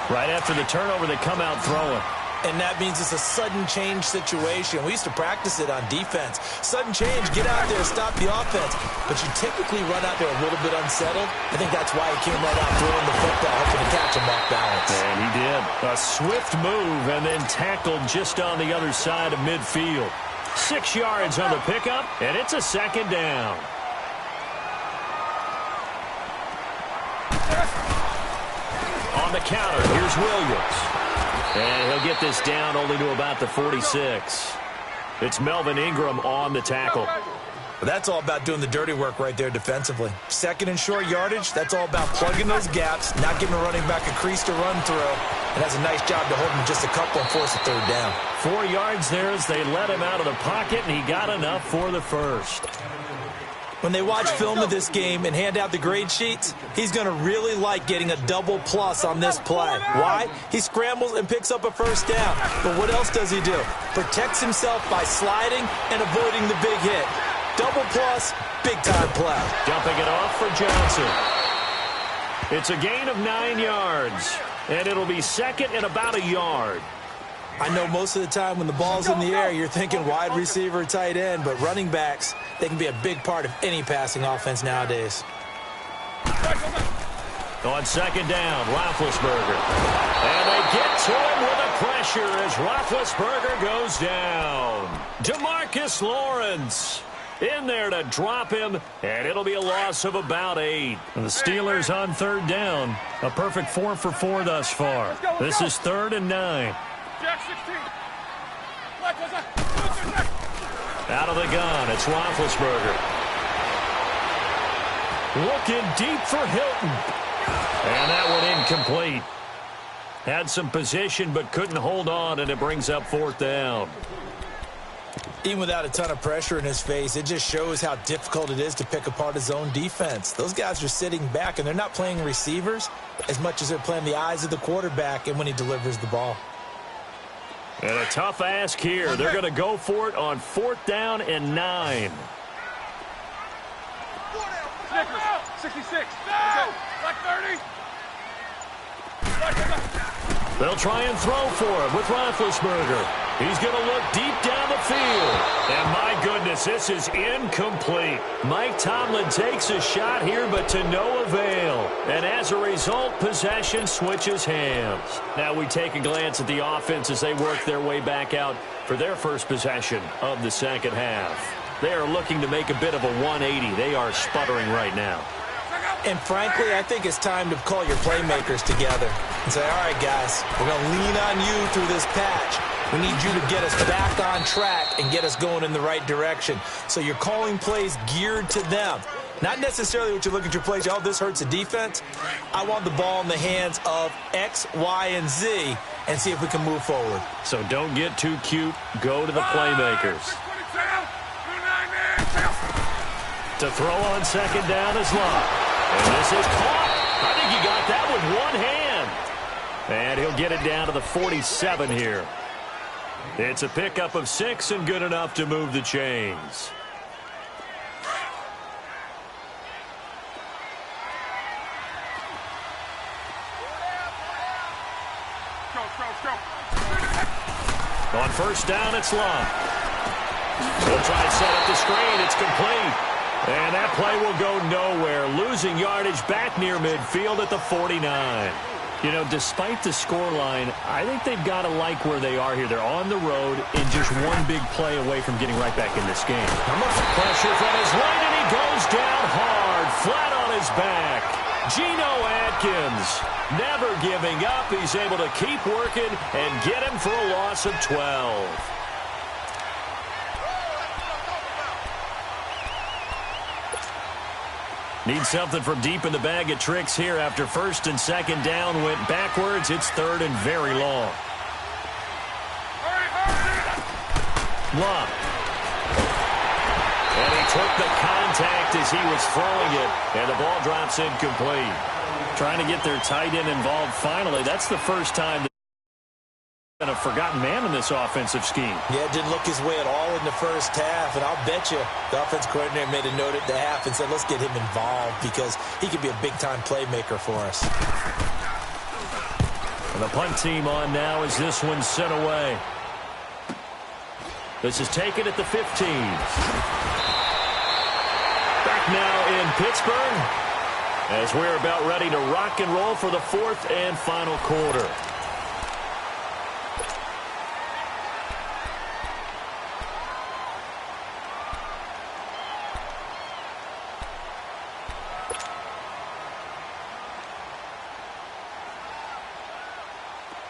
Right after the turnover, they come out throwing. And that means it's a sudden change situation. We used to practice it on defense. Sudden change, get out there, stop the offense. But you typically run out there a little bit unsettled. I think that's why he came right out throwing the football, hoping to catch him off balance. And he did. A swift move and then tackled just on the other side of midfield. 6 yards on the pickup, and it's a second down. On the counter, here's Williams. And he'll get this down only to about the 46. It's Melvin Ingram on the tackle. But that's all about doing the dirty work right there defensively. Second and short yardage, that's all about plugging those gaps, not giving a running back a crease to run through. And that's a nice job to hold him just a couple and force a third down. 4 yards there as they let him out of the pocket, and he got enough for the first. When they watch film of this game and hand out the grade sheets, he's going to really like getting a double plus on this play. Why? He scrambles and picks up a first down. But what else does he do? Protects himself by sliding and avoiding the big hit. Double plus, big-time play. Dumping it off for Johnson. It's a gain of 9 yards, and it'll be second and about a yard. I know most of the time when the ball's in the air, you're thinking wide receiver, tight end, but running backs, they can be a big part of any passing offense nowadays. On second down, Roethlisberger. And they get to him with the pressure as Roethlisberger goes down. DeMarcus Lawrence in there to drop him, and it'll be a loss of about 8. The Steelers on third down. A perfect 4 for 4 thus far. This is 3rd and 9. Jack 16. Out of the gun, it's Roethlisberger. Looking deep for Hilton. And that one incomplete. Had some position but couldn't hold on, and it brings up 4th down. Even without a ton of pressure in his face, it just shows how difficult it is to pick apart his own defense. Those guys are sitting back, and they're not playing receivers as much as they're playing the eyes of the quarterback and when he delivers the ball. And a tough ask here. They're going to go for it on 4th down and 9. Snickers, 66. Go. Like 30. They'll try and throw for him with Roethlisberger. He's going to look deep down the field. And my goodness, this is incomplete. Mike Tomlin takes a shot here, but to no avail. And as a result, possession switches hands. Now we take a glance at the offense as they work their way back out for their first possession of the second half. They are looking to make a bit of a 180. They are sputtering right now. And frankly, I think it's time to call your playmakers together and say, all right, guys, we're going to lean on you through this patch. We need you to get us back on track and get us going in the right direction. So you're calling plays geared to them. Not necessarily what you look at your plays, oh, this hurts the defense. I want the ball in the hands of X, Y, and Z and see if we can move forward. So don't get too cute. Go to the playmakers. To throw on second down is Love. And this is caught. I think he got that with one hand. And he'll get it down to the 47 here. It's a pickup of 6 and good enough to move the chains. On first down, it's Love. He'll try and set up the screen. It's complete. And that play will go nowhere. Losing yardage back near midfield at the 49. You know, despite the scoreline, I think they've got to like where they are here. They're on the road and just one big play away from getting right back in this game. Pressure from his right, and he goes down hard, flat on his back. Geno Atkins, never giving up. He's able to keep working and get him for a loss of 12. Need something from deep in the bag of tricks here after first and second down went backwards. It's 3rd and very long. Love. And he took the contact as he was throwing it, and the ball drops incomplete. Trying to get their tight end involved finally. That's the first time a forgotten man in this offensive scheme. Yeah, it didn't look his way at all in the first half, and I'll bet you the offense coordinator made a note at the half and said, let's get him involved because he could be a big-time playmaker for us. And the punt team on now as this one's sent away. This is taken at the 15. Back now in Pittsburgh as we're about ready to rock and roll for the 4th and final quarter.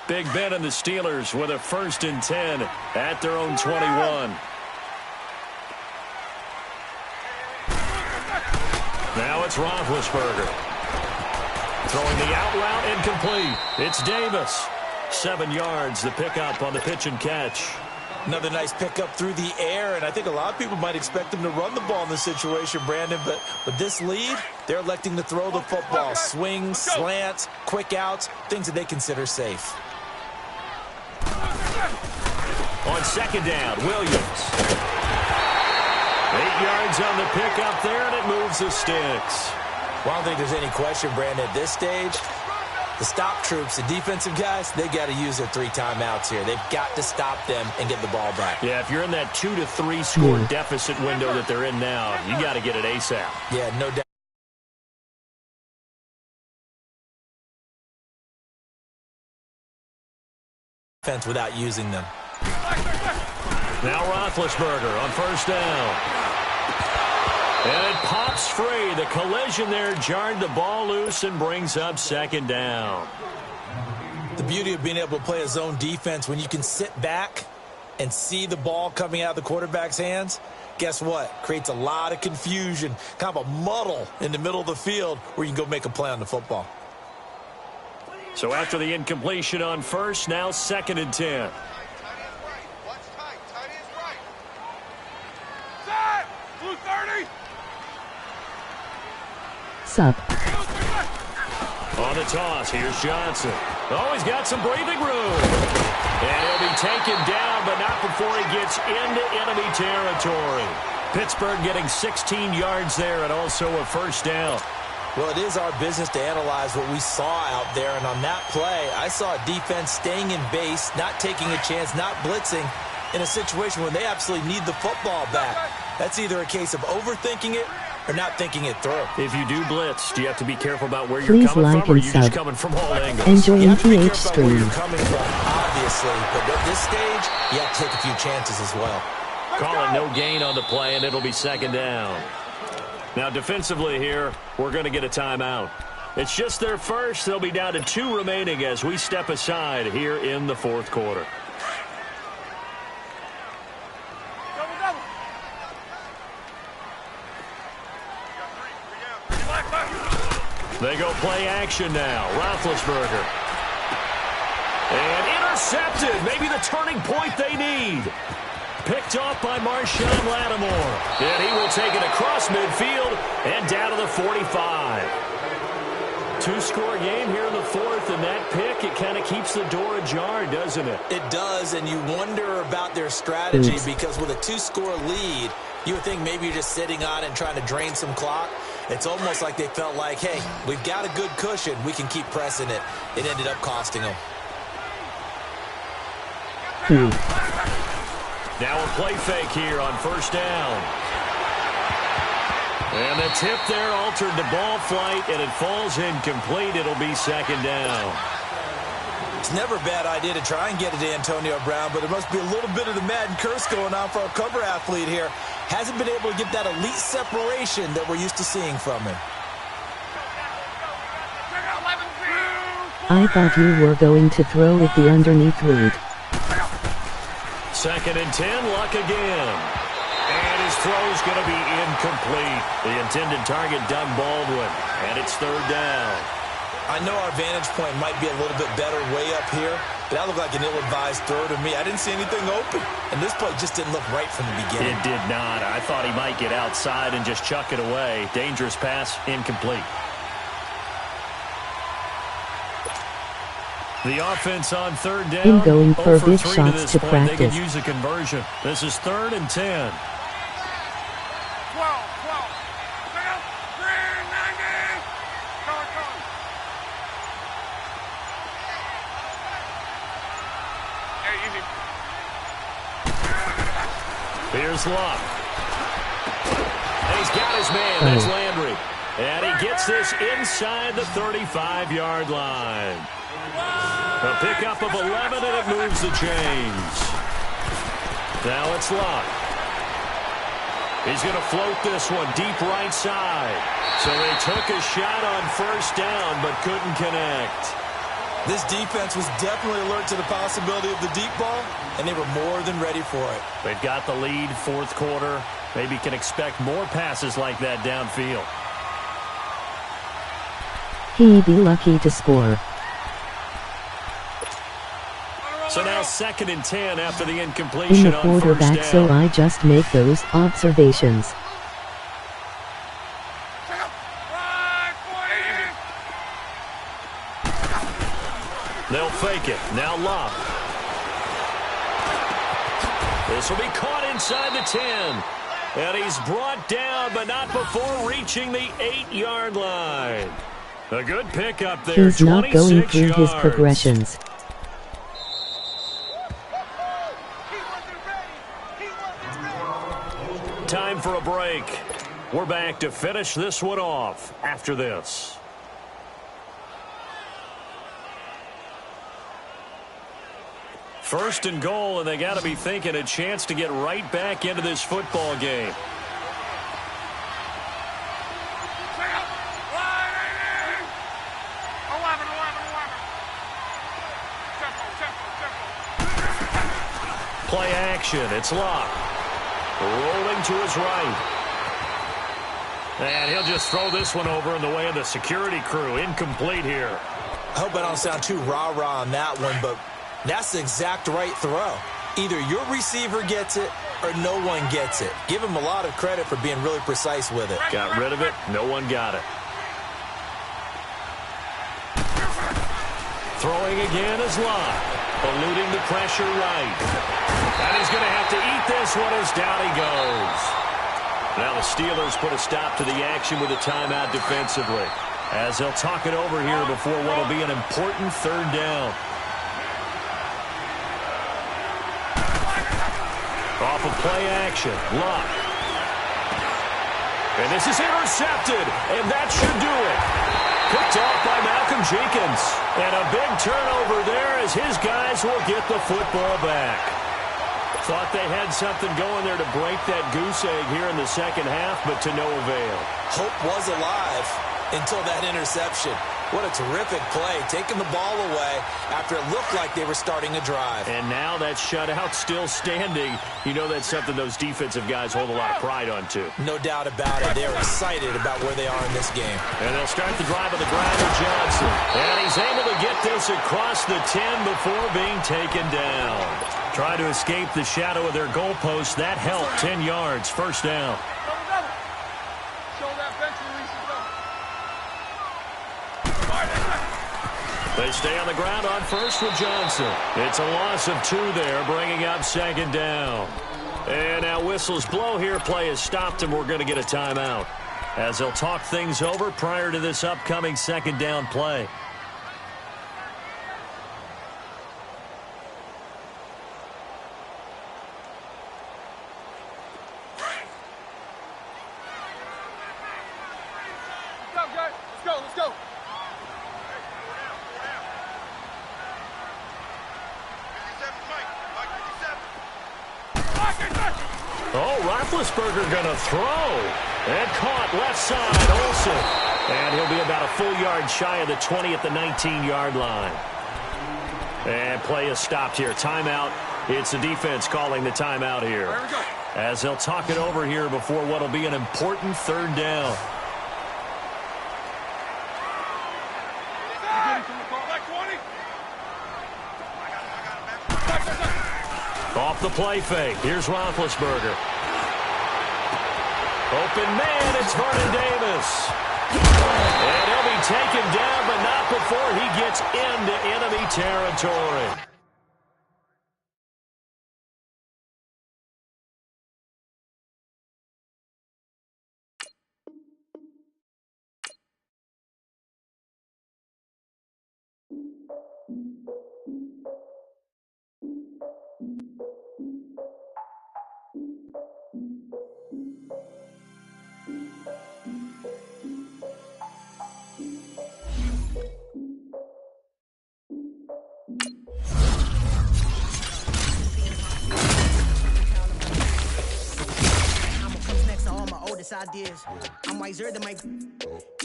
Big Ben and the Steelers with a 1st and 10 at their own 21. Now it's Roethlisberger. Throwing the out route incomplete. It's Davis. 7 yards, the pickup on the pitch and catch. Another nice pickup through the air, and I think a lot of people might expect them to run the ball in this situation, Brandon, but with this lead, they're electing to throw the football. Swings, slants, quick outs, things that they consider safe. On second down, Williams. 8 yards on the pickup there, and it moves the sticks. Well, I don't think there's any question, Brandon, at this stage, the stop troops, the defensive guys, they got to use their 3 timeouts here. They've got to stop them and get the ball back. Yeah, if you're in that 2 to 3 score deficit window that they're in now, you got to get it ASAP. Yeah, no doubt. Defense without using them. Now Roethlisberger on first down. And it pops free. The collision there jarred the ball loose and brings up second down. The beauty of being able to play a zone defense when you can sit back and see the ball coming out of the quarterback's hands, guess what? Creates a lot of confusion, kind of a muddle in the middle of the field where you can go make a play on the football. So after the incompletion on first, now 2nd and 10. Sup. On the toss, here's Johnson. Oh, he's got some breathing room. And he'll be taken down, but not before he gets into enemy territory. Pittsburgh getting 16 yards there and also a first down. Well, it is our business to analyze what we saw out there, and on that play, I saw a defense staying in base, not taking a chance, not blitzing, in a situation where they absolutely need the football back. That's either a case of overthinking it or not thinking it through. If you do blitz, do you have to be careful about where you're coming from, or are you just coming from all angles? Enjoy you have to be TH careful about stream. where you're coming from, obviously, but at this stage, you have to take a few chances as well. Calling no gain on the play, and it'll be second down. Now, defensively here, we're going to get a timeout. It's just their first. They'll be down to 2 remaining as we step aside here in the 4th quarter. They go play action now. Roethlisberger. And intercepted. Maybe the turning point they need. Picked off by Marshawn Lattimore. And he will take it across midfield and down to the 45. 2-score game here in the 4th, and that pick, it kind of keeps the door ajar, doesn't it? It does, and you wonder about their strategy because with a 2-score lead, you would think maybe you're just sitting on it and trying to drain some clock. It's almost like they felt like, hey, we've got a good cushion. We can keep pressing it. It ended up costing them. Now a play fake here on first down. And the tip there altered the ball flight, and it falls incomplete. It'll be second down. It's never a bad idea to try and get it to Antonio Brown, but there must be a little bit of the Madden curse going on for our cover athlete here. Hasn't been able to get that elite separation that we're used to seeing from him. I thought you were going to throw with the underneath route. 2nd and 10, Luck again. And his throw's going to be incomplete. The intended target, Doug Baldwin. And it's 3rd down. I know our vantage point might be a little bit better way up here, but that looked like an ill-advised throw to me. I didn't see anything open, and this play just didn't look right from the beginning. It did not. I thought he might get outside and just chuck it away. Dangerous pass, incomplete. The offense on 3rd down. In going for big 3 shots to point. They practice. can use a conversion. This is 3rd and 10. 12. Here's Luck. And he's got his man. That's Landry. And he gets this inside the 35-yard line. A pickup of 11, and it moves the chains. Now it's Luck. He's going to float this one deep right side. So they took a shot on first down, but couldn't connect. This defense was definitely alert to the possibility of the deep ball, and they were more than ready for it. They've got the lead, 4th quarter. Maybe can expect more passes like that downfield. He'd be lucky to score. So now 2nd and 10 after the incompletion In the on first quarterback, down. so I just make those observations. They'll fake it. Now Locke. This will be caught inside the 10. And he's brought down, but not before reaching the 8-yard line. A good pickup there. He's not going through yards. his progressions. Time for a break. We're back to finish this one off after this. First and goal, and they got to be thinking a chance to get right back into this football game. Play action. It's Locke. Rolling to his right. And he'll just throw this one over in the way of the security crew. Incomplete here. I hope I don't sound too rah-rah on that one, but that's the exact right throw. Either your receiver gets it or no one gets it. Give him a lot of credit for being really precise with it. Got rid of it. No one got it. Throwing again is Locke. Eluding the pressure right. And he's going to have to eat this one as down he goes. Now the Steelers put a stop to the action with a timeout defensively, as they'll talk it over here before what will be an important 3rd down. Off of play action, Locke. And this is intercepted, and that should do it. Picked off by Malcolm Jenkins. And a big turnover there as his guys will get the football back. Thought they had something going there to break that goose egg here in the second half, but to no avail. Hope was alive until that interception. What a terrific play, taking the ball away after it looked like they were starting a drive. And now that shutout still standing. You know that's something those defensive guys hold a lot of pride on, too. No doubt about it. They're excited about where they are in this game. And they'll start the drive on the ground with Johnson. And he's able to get this across the 10 before being taken down. Try to escape the shadow of their goalpost. That helped. 10 yards, first down. They stay on the ground on first with Johnson. It's a loss of 2 there, bringing up 2nd down. And now whistles blow here. Play is stopped, and we're going to get a timeout, as they'll talk things over prior to this upcoming 2nd down play. Let's go. Oh, Roethlisberger going to throw. And caught left side, Olsen. And he'll be about a full yard shy of the 20 at the 19-yard line. And play is stopped here. Timeout. It's the defense calling the timeout here, as they'll talk it over here before what will be an important 3rd down. Off the play fake. Here's Roethlisberger. Open man, it's Vernon Davis. And he'll be taken down, but not before he gets into enemy territory. Ideas. I'm wiser than my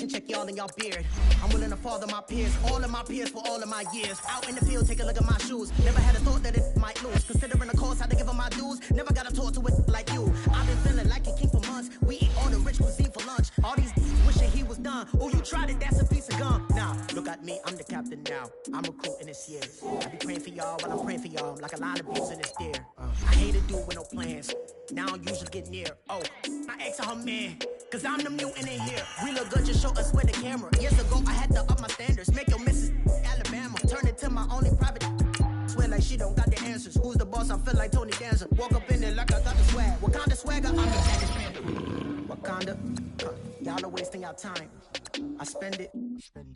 and check y'all in y'all beard. I'm willing to father my peers, all of my peers for all of my years. Out in the field, take a look at my shoes. Never had a thought that it might lose. Considering the cost, had to give them my dues. Never got to talk to it like you. I've been feeling like a king for months. We eat all the rich cuisine for lunch. All these wishing he was done. Oh, you tried it, that's a piece of gum. Now, look at me, I'm the captain now. I'm recruiting this year. I be praying for y'all while I'm praying for y'all. Like a line of beats in this deer. I hate a dude with no plans. Now I don't usually get near. Oh, I ex her man. Cause I'm the mutant in here. We look good, just show us where the camera. Years ago, I had to up my standards. Make your missus Alabama. Turn it to my only private. Swear like she don't got the answers. Who's the boss? I feel like Tony Danza. Walk up in there like I got the swag. What kind of swagger? I'm the baddest man. Wakanda. Y'all are wasting your time. I spend it,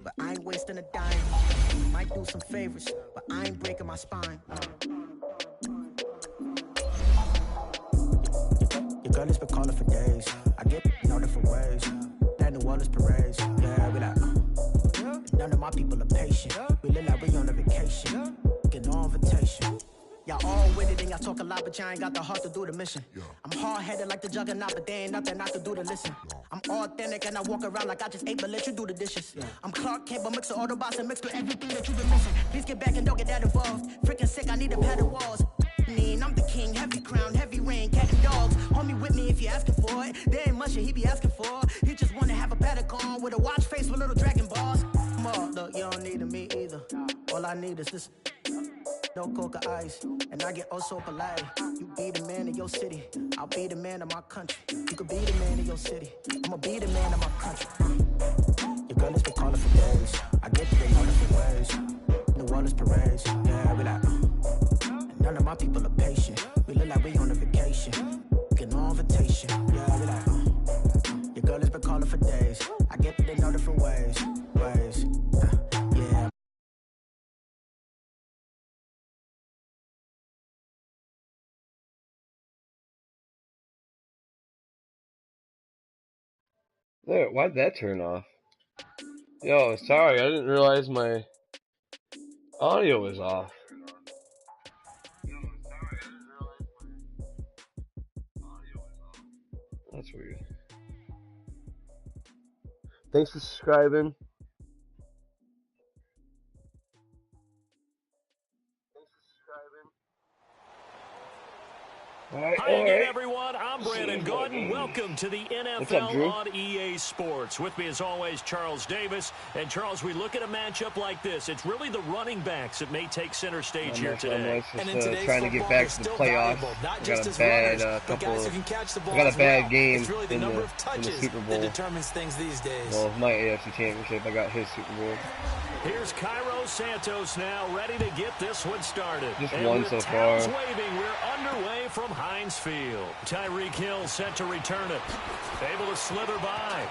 but I ain't wasting a dime. Might do some favors, but I ain't breaking my spine. Your girl has been calling for days. I get no different ways. That New Orleans parades. Yeah, we like, none of my people are patient. We look like we on a vacation. Get no invitation. Y'all all with it and y'all talk a lot, but y'all ain't got the heart to do the mission. I'm hard-headed like the juggernaut, but there ain't nothing I can do to listen. I'm authentic and I walk around like I just ate, but let you do the dishes. I'm Clark Kent, but mix the Autobots and mix with everything that you've been missing. Please get back and don't get that involved. Freaking sick, I need a pad of walls. I'm the king, heavy crown, heavy rain, cat and dogs. Homie with me if you're asking for it. There ain't much that he be asking for. He just wanna have a paddock on with a watch face with little dragon balls. Look, you don't need me either. All I need is this. No coca ice, and I get oh so polite. You be the man of your city, I'll be the man of my country. You could be the man of your city, I'ma be the man of my country. Your girl has been calling for days. I get to all different ways. New Orleans parades, yeah, we like. None of my people are patient. We look like we on a vacation. Get no invitation, yeah, we like. Your girl has been calling for days. I get to all different ways, yeah. There, why'd that turn off? Yo, sorry, I didn't realize my audio was off. That's weird. Thanks for subscribing. Hi again, everyone. I'm Brandon Gordon. Welcome to the NFL on EA Sports. With me, as always, Charles Davis. And, Charles, we look at a matchup like this. It's really the running backs that may take center stage here today. And in today's trying to get back to the playoffs. I got a bad I got a bad game in the Super Bowl. That determines things these days. Well, my AFC Championship, I got his Super Bowl. Here's Cairo Santos now, ready to get this one started. Just one so far. Waving, we're underway from Heinz Field. Tyreek Hill set to return it. Able to slither by.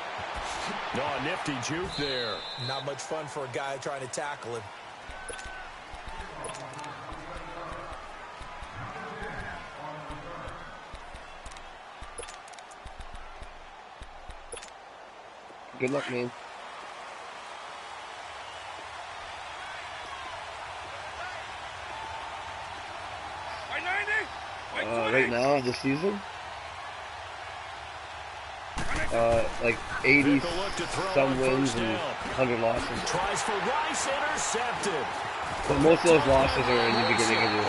Oh, nifty juke there. Not much fun for a guy trying to tackle him. Good luck, man. Right now, this season, like 80 some wins and 100 losses. Tries for Rice, intercepted. But most of those losses are in the beginning of the,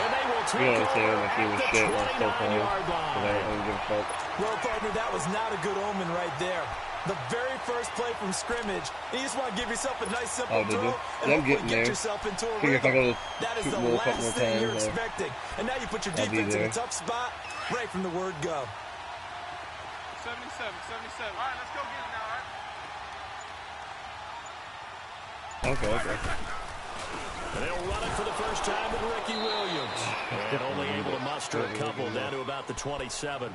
you know what I'm saying, my team was shit while still playing, so I don't give a fuck. Well, partner, that was not a good omen right there. The very first play from scrimmage, you just want to give yourself a nice simple throw and hopefully get yourself into a rhythm. That is the last thing you're expecting. And now you put your defense in a tough spot right from the word go. 77. All right, let's go get it now, all right? Okay. And they'll run it for the first time with Ricky Williams. And only able to muster a couple down to about the 27.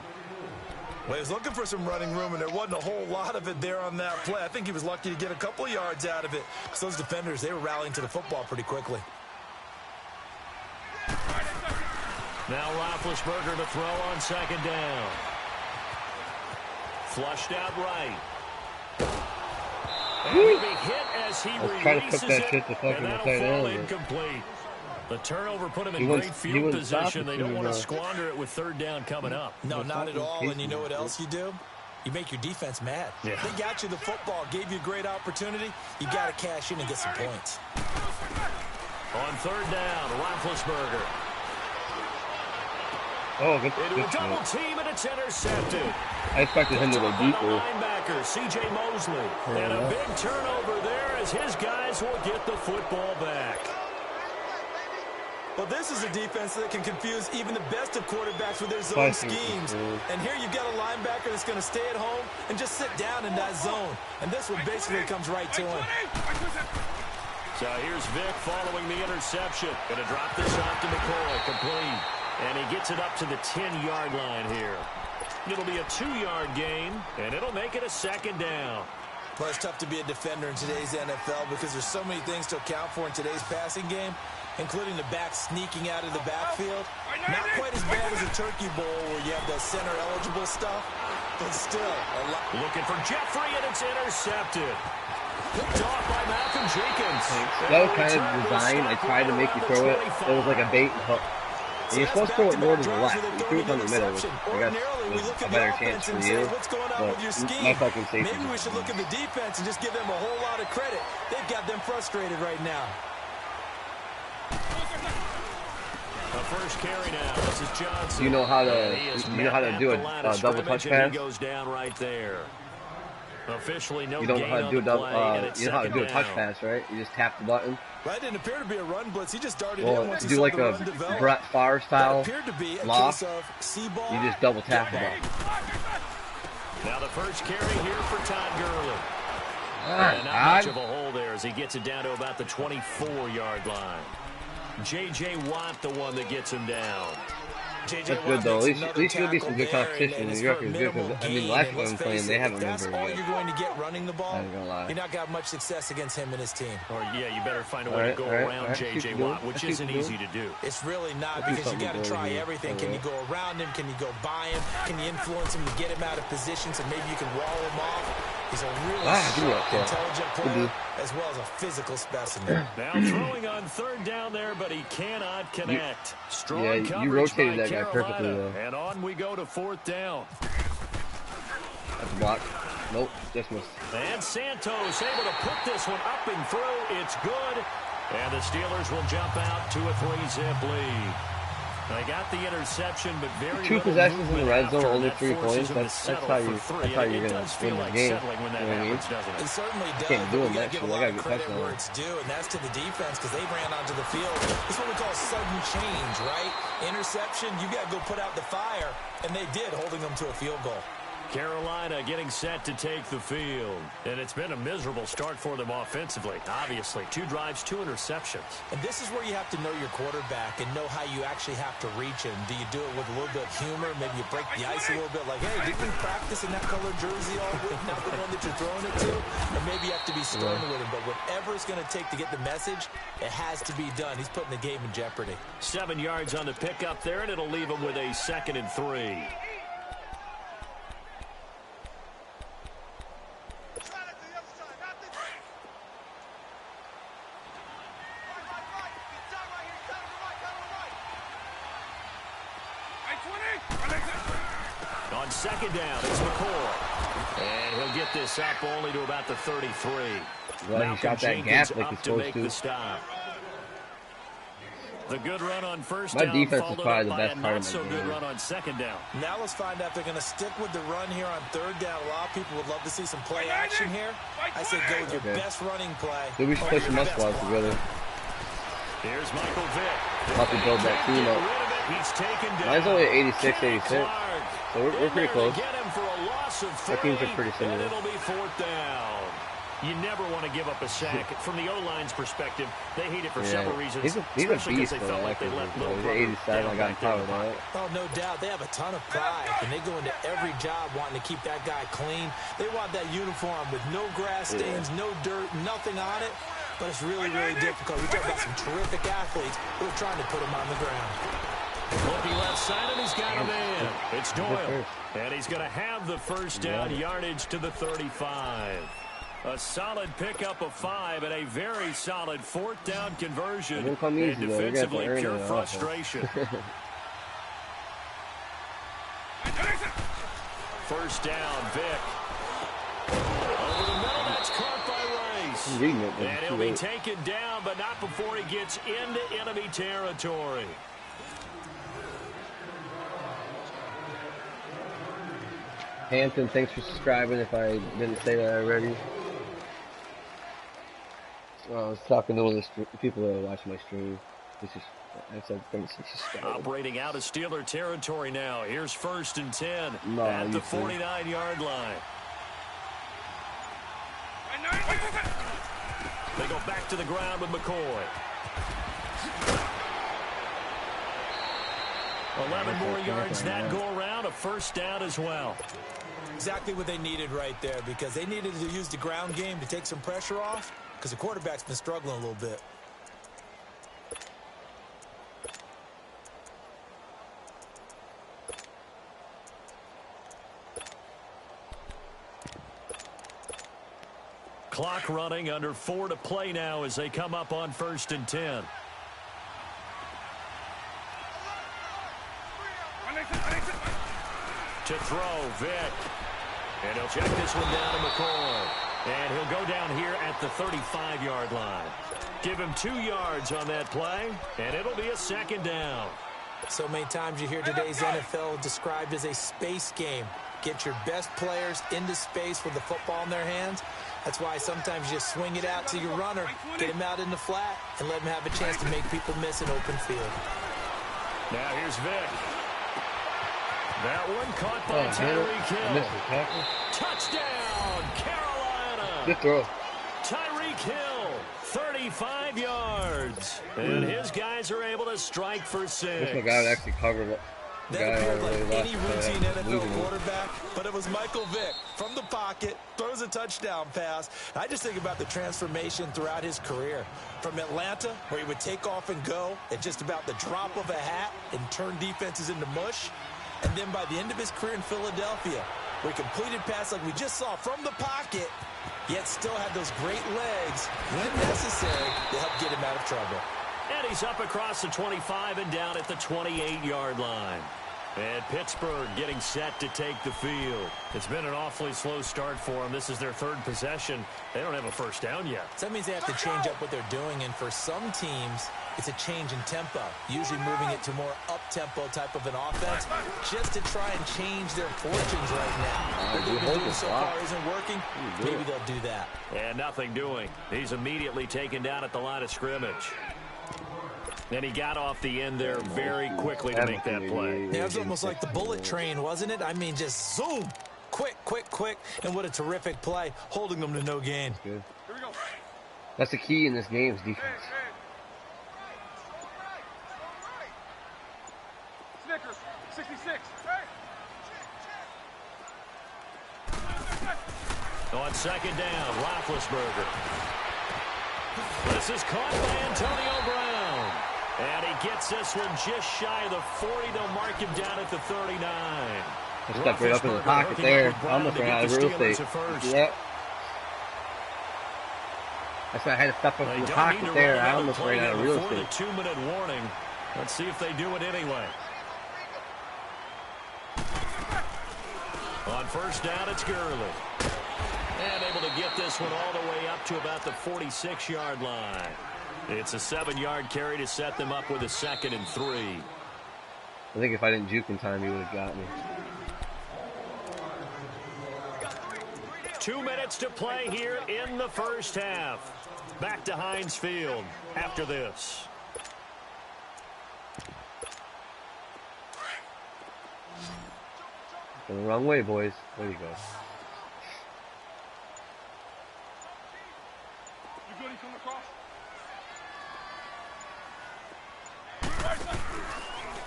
Well, he was looking for some running room, and there wasn't a whole lot of it there on that play. I think he was lucky to get a couple of yards out of it. So those defenders, they were rallying to the football pretty quickly. Now Roethlisberger to throw on second down. Flushed out right. And he'll be hit as he releases it, and that'll fall incomplete. The turnover put him in great field position. They don't want to squander it with third down coming up. No, not at all. And you know what else you do? You make your defense mad. Yeah. They got you the football, gave you a great opportunity. You got to cash in and get some points. On third down, Roethlisberger. Oh, good. Into a double team, and it's intercepted. I expected him to go deeper. Linebacker C.J. Mosley. And a big turnover there as his guys will get the football back. Well, this is a defense that can confuse even the best of quarterbacks with their zone schemes. And here you've got a linebacker that's going to stay at home and just sit down in that zone. And this one basically comes right to him. So here's Vic following the interception. Going to drop this off to McCoy. Complete. And he gets it up to the 10-yard line here. It'll be a 2-yard gain, and it'll make it a second down. Well, it's tough to be a defender in today's NFL because there's so many things to account for in today's passing game, including the back sneaking out of the backfield. Not quite as bad as a turkey bowl where you have the center-eligible stuff, but still a lot. Looking for Jeffrey, and it's intercepted. Picked off by Malcolm Jenkins. That was kind of designed. I tried to make you throw it. It was like a bait and hook. And you're supposed to throw it more to the left. You threw it from the middle, which I guess was a better chance for you. But my fucking safety. Maybe we should look at the defense and just give them a whole lot of credit. They've got them frustrated right now. The first carry now. This is Johnson. You know how to do a double touch pass? He goes down right there. Officially, no. You don't know how to do a double. You know how to do a touch pass, right? You just tap the button. That didn't appear to be a run blitz. He just darted in once he do saw like the a run develop. Brett Favre style lock. You You just double tap the button. Now the first carry here for Todd Gurley. And not much of a hole there as he gets it down to about the 24-yard line. J.J. Watt, the one that gets him down. That's good though. At least you'll be some good competition. New York is good because I mean, last one playing, they haven't been very good. You're going to get running the ball. I'm gonna lie. You're not got much success against him and his team. Or yeah, you better find a way to go around J.J. Watt, which isn't easy to do. It's really not because you got to try everything. Can you go around him? Can you go by him? Can you influence him to get him out of position so maybe you can wall him off? He's a really sharp, intelligent player as well as a physical specimen. Now throwing on third down there, but he cannot connect. Strong coverage you rotated by that guy perfectly though. And on we go to fourth down. That's a block. Nope, just missed. And Santos able to put this one up and through. It's good. And the Steelers will jump out to a 3-zip lead. They got the interception, but very 2 possessions in the red zone, only 3 points. That's how you're gonna win the game. When that happens, doesn't it? It certainly does. Can't do it next give a year. lot They of gotta credit get where touchdowns. it's due, and that's to the defense because they ran onto the field. This is what we call sudden change, right? Interception, you got to go put out the fire, and they did, holding them to a field goal. Carolina getting set to take the field. And it's been a miserable start for them offensively. Obviously, 2 drives, 2 interceptions. And this is where you have to know your quarterback and know how you actually have to reach him. Do you do it with a little bit of humor? Maybe you break the ice a little bit like, hey, did we practice in that color jersey all week? Not the one that you're throwing it to? Or maybe you have to be stern with him. But whatever it's going to take to get the message, it has to be done. He's putting the game in jeopardy. 7 yards on the pickup there, and it'll leave him with a 2nd and 3. On 2nd down, it's McCoy. And he'll get this up only to about the 33. Well, he shot that gap like he's supposed to. Stop. The good run on first My down. defense is probably the best part of my game. Good run on 2nd down. Now let's find out if they're going to stick with the run here on 3rd down. A lot of people would love to see some play action here. I say go with your best running play. Dude, we should play some squads together. Here's Michael Vick. About to build that team up. He's taken down. Mine's only 86, 86. So we're pretty close. Our teams are pretty similar. It'll be 4th down. You never want to give up a sack. From the O-line's perspective, they hate it for several reasons. He's a beast, though. Like he's 87. I got him powered out. Oh, no doubt. They have a ton of pride, and they go into every job wanting to keep that guy clean. They want that uniform with no grass stains, no dirt, nothing on it. But it's really, really difficult. We talk about some terrific athletes who are trying to put him on the ground. Looking left side, and he's got him in. It's Doyle. And he's going to have the first down yardage to the 35. A solid pickup of 5 and a very solid 4th down conversion. And defensively, pure frustration. First down, Vick. Over the middle, that's caught by Rice. And he'll be taken down, but not before he gets into enemy territory. Hampton, thanks for subscribing if I didn't say that already. I was talking to one of the people that are watching my stream. This is Operating out of Steeler territory now. Here's 1st and 10 at the 49-yard line. They go back to the ground with McCoy. 11 more yards that go around, a 1st down as well. Exactly what they needed right there, because they needed to use the ground game to take some pressure off, because the quarterback's been struggling a little bit. Clock running, under 4 to play now as they come up on 1st and 10. To throw, Vick. And he'll check this one down to McCoy. And he'll go down here at the 35-yard line. Give him 2 yards on that play, and it'll be a 2nd down. So many times you hear today's NFL described as a space game. Get your best players into space with the football in their hands. That's why sometimes you just swing it out to your runner, get him out in the flat, and let him have a chance to make people miss an open field. Now here's Vick. That one caught by Tyreek Hill. Touchdown, Carolina. Good throw. Tyreek Hill, 35 yards. And his guys are able to strike for 6. This guy would actually cover it. That appeared like any routine NFL quarterback, but it was Michael Vick from the pocket, throws a touchdown pass. I just think about the transformation throughout his career. From Atlanta, where he would take off and go at just about the drop of a hat and turn defenses into mush. And then by the end of his career in Philadelphia, where he completed pass like we just saw from the pocket, yet still had those great legs when necessary to help get him out of trouble. And he's up across the 25 and down at the 28-yard line. And Pittsburgh getting set to take the field. It's been an awfully slow start for them. This is their 3rd possession. They don't have a 1st down yet. So that means they have to change up what they're doing, and for some teams, it's a change in tempo, usually moving it to more up-tempo type of an offense, just to try and change their fortunes right now. What they've been doing so far isn't working. Maybe they'll do that. And nothing doing. He's immediately taken down at the line of scrimmage. And he got off the end there very quickly to make that play. Yeah, it was almost like the bullet train, wasn't it? I mean, just zoom. Quick, quick, quick. And what a terrific play, holding them to no gain. Good. That's the key in this game is defense. Snickers, 66. On 2nd down, Roethlisberger. This is caught by Antonio Brown. And he gets this one just shy of the 40. They'll mark him down at the 39. I stepped right up in the pocket there. Almost ran out of real estate. Yep. That's why I had to step up in the pocket there. I almost ran out of real estate. The 2-minute warning. Let's see if they do it anyway. On 1st down, it's Gurley. And able to get this one all the way up to about the 46-yard line. It's a 7-yard carry to set them up with a 2nd and 3. I think if I didn't juke in time, he would have got me. 2 minutes to play here in the 1st half. Back to Heinz Field after this. Going the wrong way, boys. There you go.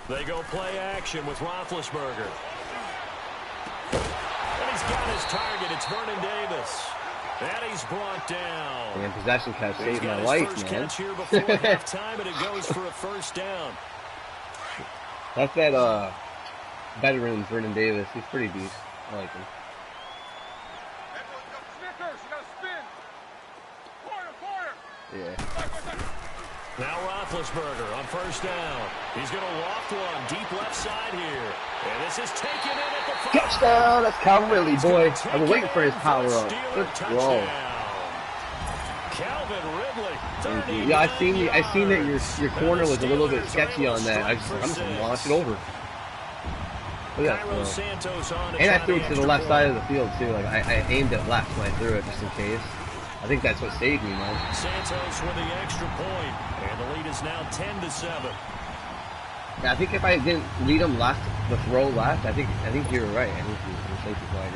They go play action with Roethlisberger. And he's got his target. It's Vernon Davis. And he's brought down. And possession catch saved my life, first man. Catch here before halftime, and it goes for a 1st down. That's that veteran Vernon Davis. He's pretty decent. I like him. Snickers, you gotta spin. Corner. Yeah. Now Roethlisberger on 1st down. He's going to loft one deep left side here. And this is taken in at the 5. Touchdown! That's Calvin Ridley, boy. I've been waiting for his power up. Good throw. Calvin Ridley. Yeah, I seen that your corner was a little bit sketchy on that. I'm just gonna launch it over. Look at that throw. And I threw it to the left side of the field too. Like I aimed it left when I threw it just in case. I think that's what saved me, man. Santos with the extra point, and the lead is now 10-7. Yeah, I think if I didn't lead him the throw last, I think you were right. I think he was safety flag.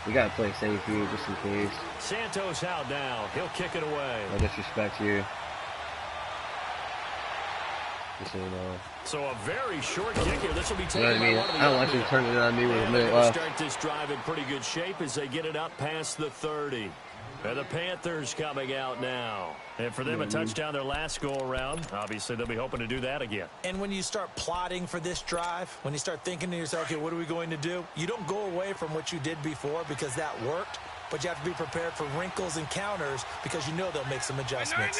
We gotta play safety just in case. Santos out now. He'll kick it away. No disrespect here. Just so you know. So a very short kick here. This will be taken. You know what I mean? I don't want you to turn it on me with a minute left. Start this drive in pretty good shape as they get it up past the 30. And the Panthers coming out now. And for them, a touchdown their last go-around. Obviously, they'll be hoping to do that again. And when you start plotting for this drive, when you start thinking to yourself, okay, what are we going to do? You don't go away from what you did before because that worked, but you have to be prepared for wrinkles and counters because you know they'll make some adjustments.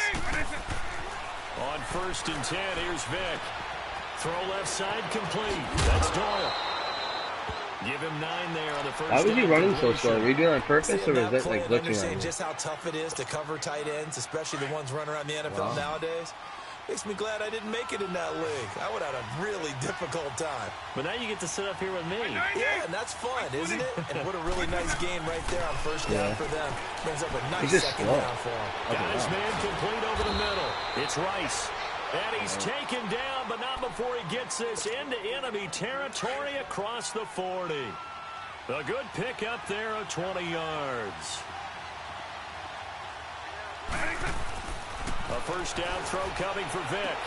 On 1st and 10, here's Vic. Throw left side complete. That's Doyle. Give him 9 there on the first. Why was he running so slow? Were you doing it on purpose, or was that like glitching on him? Just how tough it is to cover tight ends, especially the ones running around the NFL nowadays. Makes me glad I didn't make it in that league. I would have had a really difficult time. But now you get to sit up here with me. Yeah, and that's fun, isn't it? And what a really nice game right there on first down for them. Brings up a nice second down for him. Got his man complete over the middle. It's Rice. And he's taken down, but not before he gets this into enemy territory across the 40. A good pick up there of 20 yards. A first down throw coming for Vic.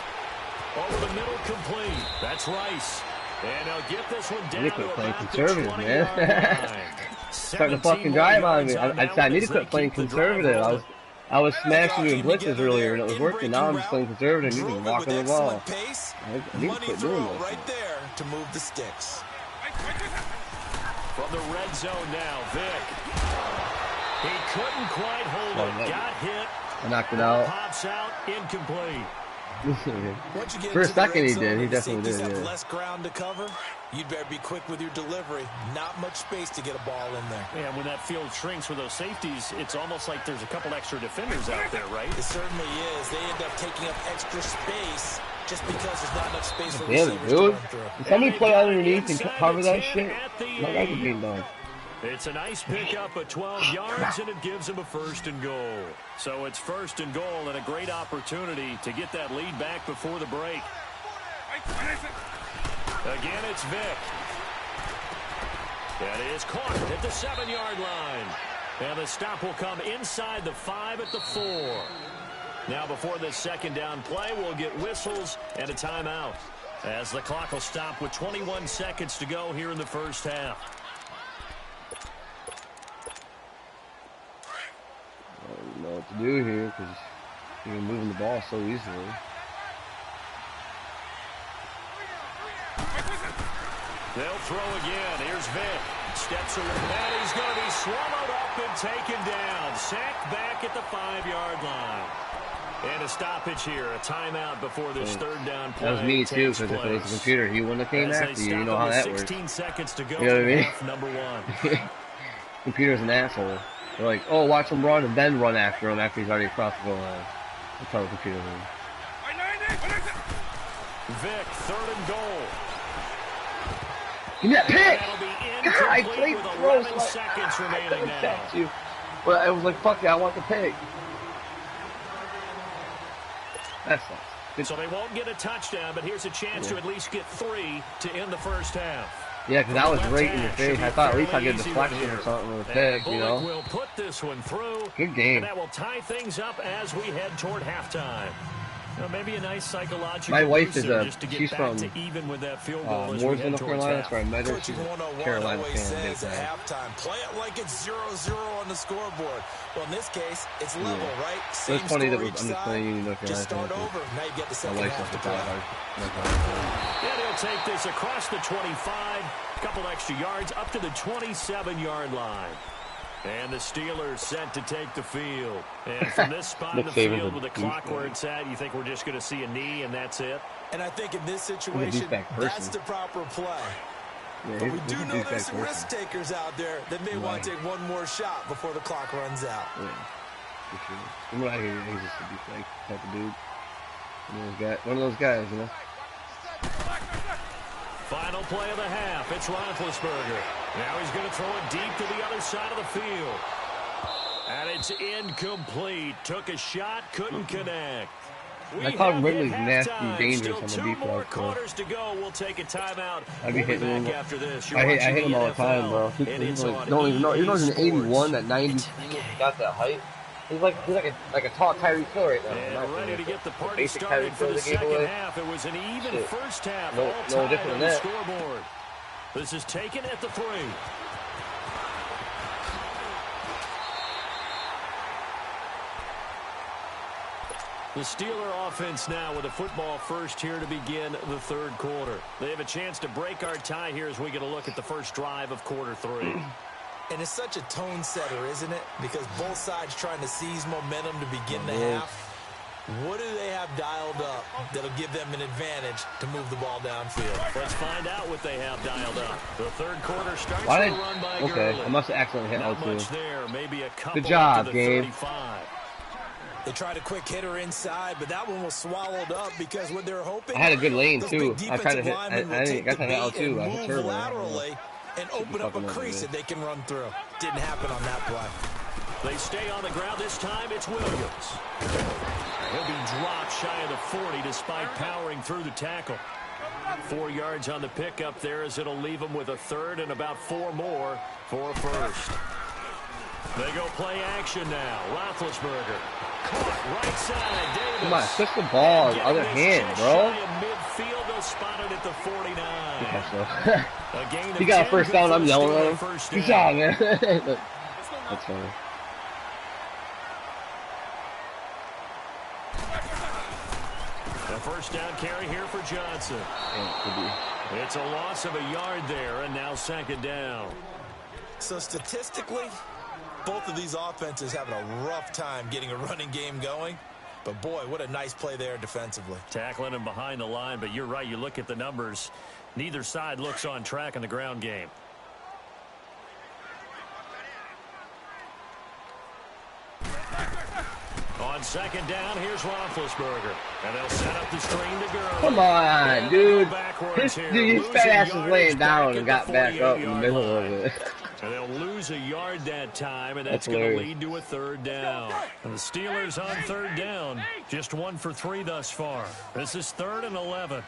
Over the middle complete. That's Rice. And he'll get this one down to playing about conservative, the 20 man. Starting to fucking drive on me. I need to quit playing conservative. I was smashing you in blitzes earlier and it was working. Now I'm just playing conservative and you're just walking the ball. I need to quit doing this. Right there to move the sticks. From the red zone now, Vic. He couldn't quite hold it. Got hit. I knocked it out. Pops out, incomplete. For a second he did. He definitely did. Yeah. Less ground to cover. You'd better be quick with your delivery. Not much space to get a ball in there. Yeah, when that field shrinks with those safeties, it's almost like there's a couple extra defenders out there, right? It certainly is. They end up taking up extra space just because there's not enough space for receivers to run through. Can somebody play underneath and cover that shit? My guys are being done. It's a nice pickup of 12 yards, and it gives him a 1st and goal. So it's 1st and goal and a great opportunity to get that lead back before the break. Again, it's Vic. That is caught at the 7-yard line. And the stop will come inside the 5 at the 4. Now before this second down play, we'll get whistles and a timeout, as the clock will stop with 21 seconds to go here in the first half. I don't know what to do here because you're moving the ball so easily. They'll throw again. Here's Vic. Steps away. And he's going to be swallowed up and taken down. Sacked back at the 5-yard line. And a stoppage here. A timeout before this third down play. That was me too, because if it was a computer, he wouldn't have came after you. You know how that works. 16 seconds to go. You know what I mean? Number 1. Computer's an asshole. They're like, oh, watch him run and then run after him after he's already across the goal line. That's how the computer is. Vic, 3rd and goal. Give me that pick! God, I played throws like seconds remaining now. You. But I was like, fuck yeah, I want the pick. That sucks. So they won't get a touchdown, but here's a chance to at least get 3 to end the first half. Yeah, because I was right in your face. I thought at least I'd get a deflection or something with a pick, you know. Will put this one through. Good game. And that will tie things up as we head toward halftime. Well, maybe a nice psychological. My wife is she's from even with that field goal Mooresville, North Carolina. That's where I met her. She's a Carolina fan. Says at halftime, play it like it's 0-0 on the scoreboard. Well, in this case, it's level, right? Same it's funny that I'm just playing Union, North Carolina. Just start over. Now you get the second half to play. Yeah, they'll take this across the 25, a couple extra yards up to the 27-yard line. And the Steelers set to take the field. And from this spot in the field with the clock where it's at, you think we're just going to see a knee and that's it? And I think in this situation, that's the proper play. Yeah, but we do know there's some risk takers out there that may want to take one more shot before the clock runs out. Yeah, for sure. From what I hear, he's just a defense type of dude. One of those guys, you know. Final play of the half. It's Roethlisberger. Now he's going to throw it deep to the other side of the field. And it's incomplete. Took a shot, couldn't connect. I called Ridley's nasty, dangerous on the defense. Quarters to go. We'll take a timeout. I'd be hitting him. After this. I hit him all the time, bro. He's like, don't even know. Even though he's an 81, that 90, he got that height. He's like a tall Tyreek Hill right now. And ready to get the party started for the second half. It was an even first half. No different than that. Scoreboard. This is taken at the 3. The Steeler offense now with a football first here to begin the third quarter. They have a chance to break our tie here as we get a look at the first drive of quarter 3. And it's such a tone setter, isn't it? Because both sides trying to seize momentum to begin the half. What do they have dialed up that'll give them an advantage to move the ball downfield? Let's find out what they have dialed up. The third quarter starts with a run by Gurley. I must have accidentally hit L2. There, maybe a couple Good job, to the Gabe. 35. They tried a quick hitter inside, but that one was swallowed up because what they're hoping. I had a good lane too. I tried to hit. I didn't get to hit L2. I hit turbo. Laterally and open up a crease that they can run through. Didn't happen on that play. They stay on the ground this time. It's Williams. He'll be dropped shy of the 40 despite powering through the tackle. 4 yards on the pickup there as it'll leave him with a third and about 4 more for a first. They go play action now. Roethlisberger. Caught right side. Davis. Come on, switch the ball. Other hand, bro. Midfield, they'll spot it at the 49. He got a first down. I'm yelling at him. Good job, man. That's funny. The first down carry here for Johnson. It's a loss of a yard there, and now second down. So statistically, both of these offenses having a rough time getting a running game going. But, boy, what a nice play there defensively. Tackling him behind the line, but you're right. You look at the numbers. Neither side looks on track in the ground game. On second down, here's Roethlisberger. And they'll set up the screen to Gurley. Come on, dude. His fat ass was laying down and got back up in the middle of it. And they'll lose a yard that time, and that's going to lead to a third down. And the Steelers on third down, just 1 for 3 thus far. This is 3rd and 11.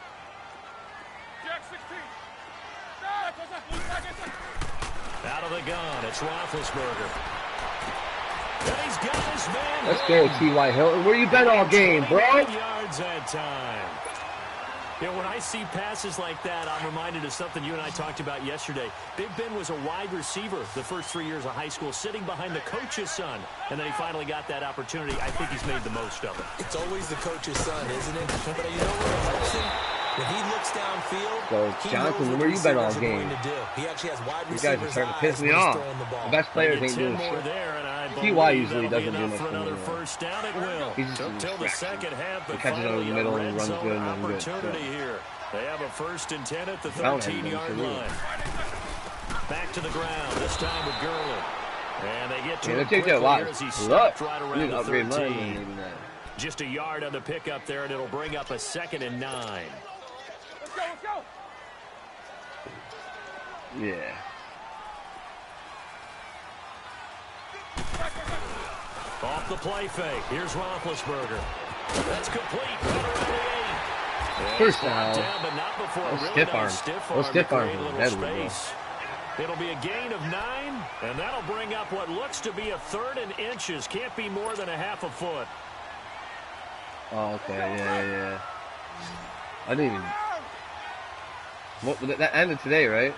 Out of the gun, it's Roethlisberger. And he's got his man. Let's go, T.Y. Hilton. Where you been all game, bro? Yards that time. You know, when I see passes like that, I'm reminded of something you and I talked about yesterday. Big Ben was a wide receiver the first 3 years of high school, sitting behind the coach's son, and then he finally got that opportunity. I think he's made the most of it. It's always the coach's son, isn't it? But you know what helps him? When he looks downfield, so Johnson, where you been all game? He actually has wide you guys are starting to piss me off. The best players ain't doing shit. T.Y. usually doesn't do much for me. He's just until the second half, but catches it in the middle and runs good and opportunity here. They have a 1st and 10 at the 13-yard line. Back to the ground, this time with Gurley. And they get to him quickly here as he stopped right around the 13. Just a yard on the pickup there, and it'll bring up a 2nd and 9. Let's go. Yeah. Off the play fake. Here's Roethlisberger. That's complete. Right around the 8. First down. But not before Those stiff arms. Those stiff arms are deadly, bro. It'll be a gain of 9, and that'll bring up what looks to be a 3rd and inches. Can't be more than a half a foot. Oh, okay. Yeah. I didn't even... What, that ended today, right?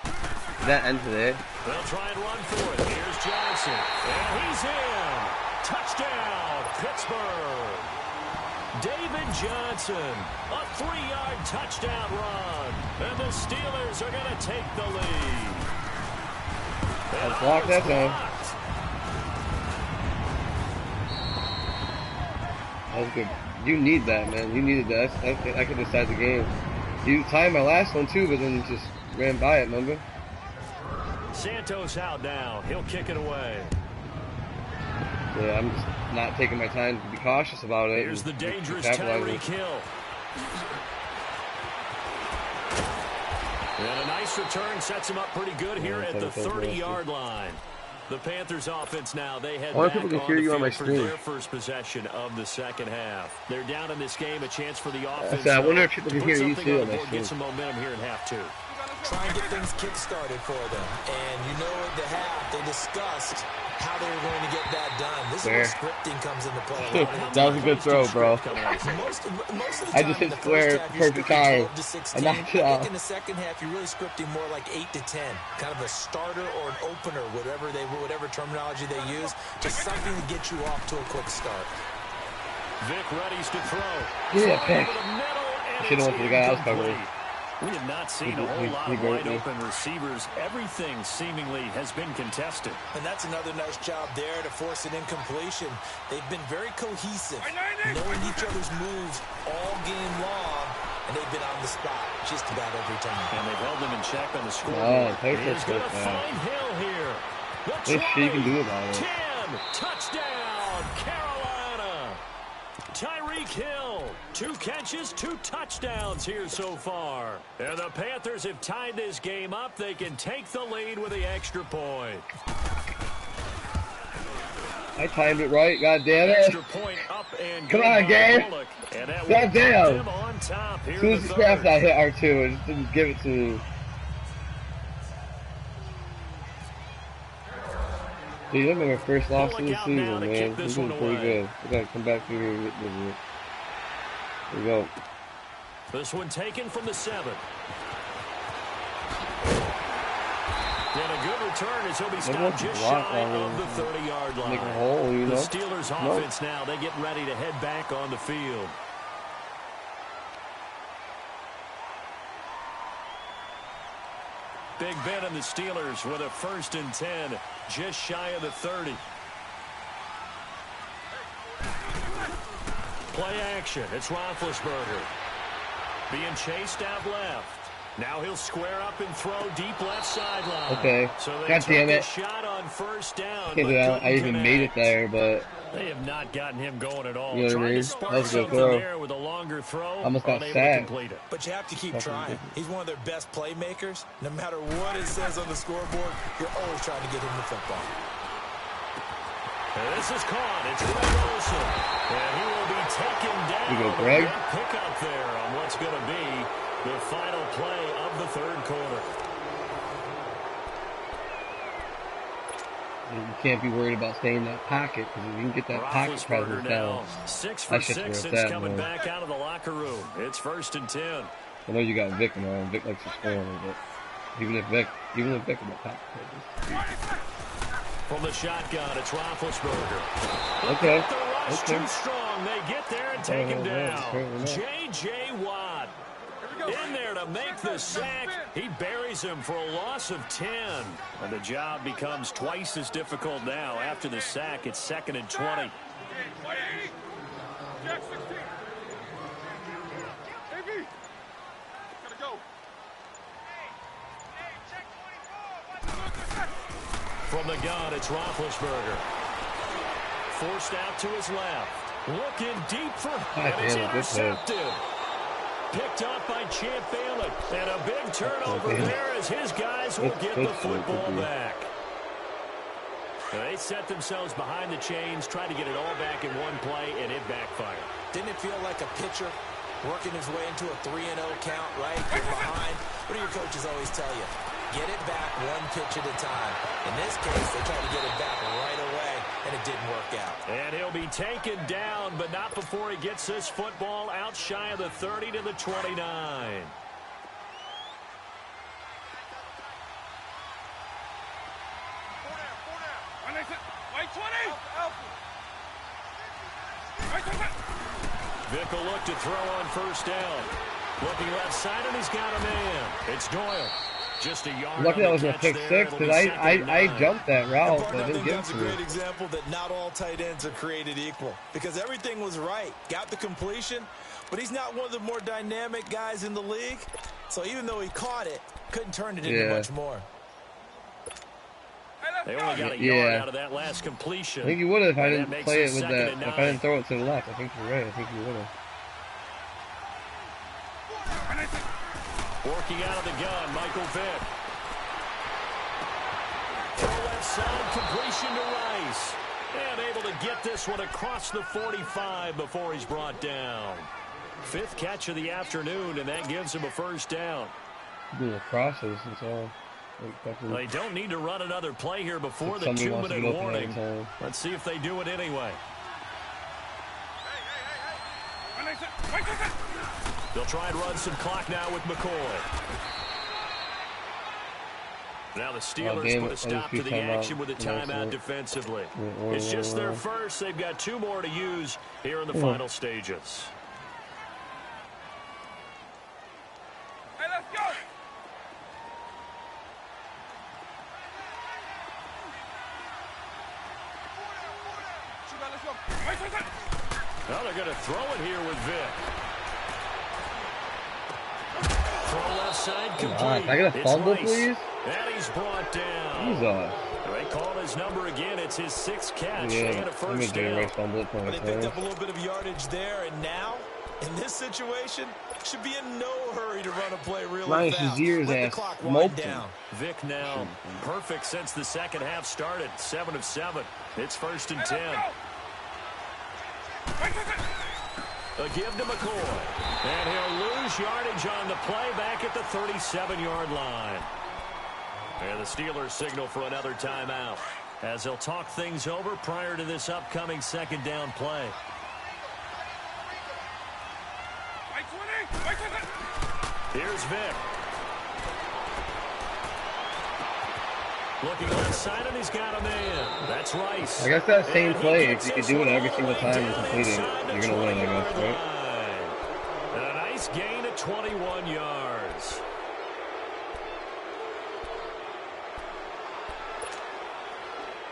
Did that end today? They'll try and run for it. Here's Johnson. And he's in. Touchdown, Pittsburgh. David Johnson. A 3-yard touchdown run. And the Steelers are going to take the lead. Let's block that time. That was good. You need that, man. You needed that. I could decide the game. You timed my last one, too, but then you just ran by it, remember? Santos out now. He'll kick it away. Yeah, I'm just not taking my time to be cautious about it. Here's the dangerous Tyreek Hill. And a nice return sets him up pretty good here at the 30-yard line. The Panthers offense now, they head Why back people can on hear the you on my field for screen? their first possession of the second half. They're down in this game, a chance for the offense I wonder if to people put can hear you something too on on the my board, screen. get some momentum here in half two. Try and get things kick-started for them. And you know at the half, they discussed how they were going to get that done. This is where scripting comes into play. That was a good throw, bro. Most of the I time just in hit the square, first half, you're perfect scripting time. 12 to 16. I knocked it I off. think in the second half, you're really scripting more like 8 to 10. Kind of a starter or an opener, whatever terminology they use, just something to get you off to a quick start. Vic readies to throw. Yeah, pick. Should have went to the guy I was covering. We have not seen a whole lot of wide-open receivers. Everything seemingly has been contested. And that's another nice job there to force an incompletion. They've been very cohesive, knowing each other's moves all game long, and they've been on the spot just about every time. And they've held them in check on the scoreboard. Oh, He's going to find Hill here. There's shit you can do about it. 10, touchdown, Carolina. Tyreek Hill, 2 catches, 2 touchdowns here so far. And the Panthers have tied this game up. They can take the lead with the extra point. I timed it right, god damn it. Extra point up and Come on, Gabe. God damn. As soon as the snap I hit R2, it just didn't give it to me. Dude, that's my first loss of the season, man. We're doing pretty good. We gotta come back through here and get this. Here we go. This one taken from the 7. And a good return as he'll be stopped just shy of the 30-yard line. Make a hole, you know? The Steelers offense now, they get ready to head back on the field. Big Ben and the Steelers with a 1st and 10, just shy of the 30. Play action. It's Roethlisberger. Being chased out left. Now he'll square up and throw deep left sideline. Okay. So they God damn it. Shot on 1st down. I even made it there, but they have not gotten him going at all. You know what I mean? That was a good throw. There with a longer throw, almost got sacked. But you have to keep trying. He's one of their best playmakers. No matter what it says on the scoreboard, you're always trying to get him the football. And this is caught. It's Greg Olsen. And he will be taken down. You go, Greg. Pick up there on what's going to be the final play of the 3rd quarter. You can't be worried about staying in that pocket, because if you can get that pocket presence down, 6 for 6 since coming back out of the locker room. It's 1st and 10. I know you got Vic now. Vic likes to score a little bit. Even if Vic in the pocket presence. From the shotgun, it's Roethlisberger. Okay. The rush too strong. They get there and take him down. J.J. Watt in there to make the sack. He buries him for a loss of 10. And the job becomes twice as difficult now. After the sack, it's 2nd and 20. From the gun, it's Roethlisberger. Forced out to his left. Looking deep for him. And it's intercepted. Picked up by Champ Bailey. And a big turnover there as his guys will get the football back. They set themselves behind the chains, tried to get it all back in one play, and it backfired. Didn't it feel like a pitcher working his way into a 3-0 count, right? Get behind. What do your coaches always tell you? Get it back one pitch at a time. In this case, they tried to get it back right away, and it didn't work out. And he'll be taken down, but not before he gets this football out shy of the 30 to the 29. Vic will look to throw on 1st down. Looking left side, and he's got a man. It's Doyle. Just a yard. Lucky that was a pick 6, because I jumped that route, but I didn't get that's a great example that not all tight ends are created equal, because everything was right. Got the completion, but he's not one of the more dynamic guys in the league. So even though he caught it, couldn't turn it into much more. They only got a yard out of that last completion. I think you would have if I didn't play it with that. If I didn't throw it to the left, I think you're right. I think you would have. Working out of the gun, Michael Vick. Left side completion to Rice. And able to get this one across the 45 before he's brought down. 5th catch of the afternoon, and that gives him a first down. Do the crosses, that's all. They don't need to run another play here before the 2-minute warning. Let's see if they do it anyway. They'll try and run some clock now with McCoy. Now the Steelers put a stop to the action with a timeout defensively. It's just their first. They've got 2 more to use here in the final stages. Hey, let's go! Well, they're going to throw it here with Vic. Throw left side complete. Can I get a fumble, please? And he's brought down. Jesus. They call his number again. It's his 6th catch. Yeah, and a first down. But they picked up a little bit of yardage there, and now, in this situation, should be in no hurry to run a play really fast. Let the clock wind down. Vic now perfect since the second half started. 7 of 7. It's 1st and 10. A give to McCoy. And he'll lose yardage on the play back at the 37-yard line. And the Steelers signal for another timeout as they'll talk things over prior to this upcoming 2nd down play. Here's Vic. Looking left side, and he's got a man. That's Rice. I guess that same play, if you could do it every single time and complete it, you're going to win, I guess, right? And a nice gain of 21 yards.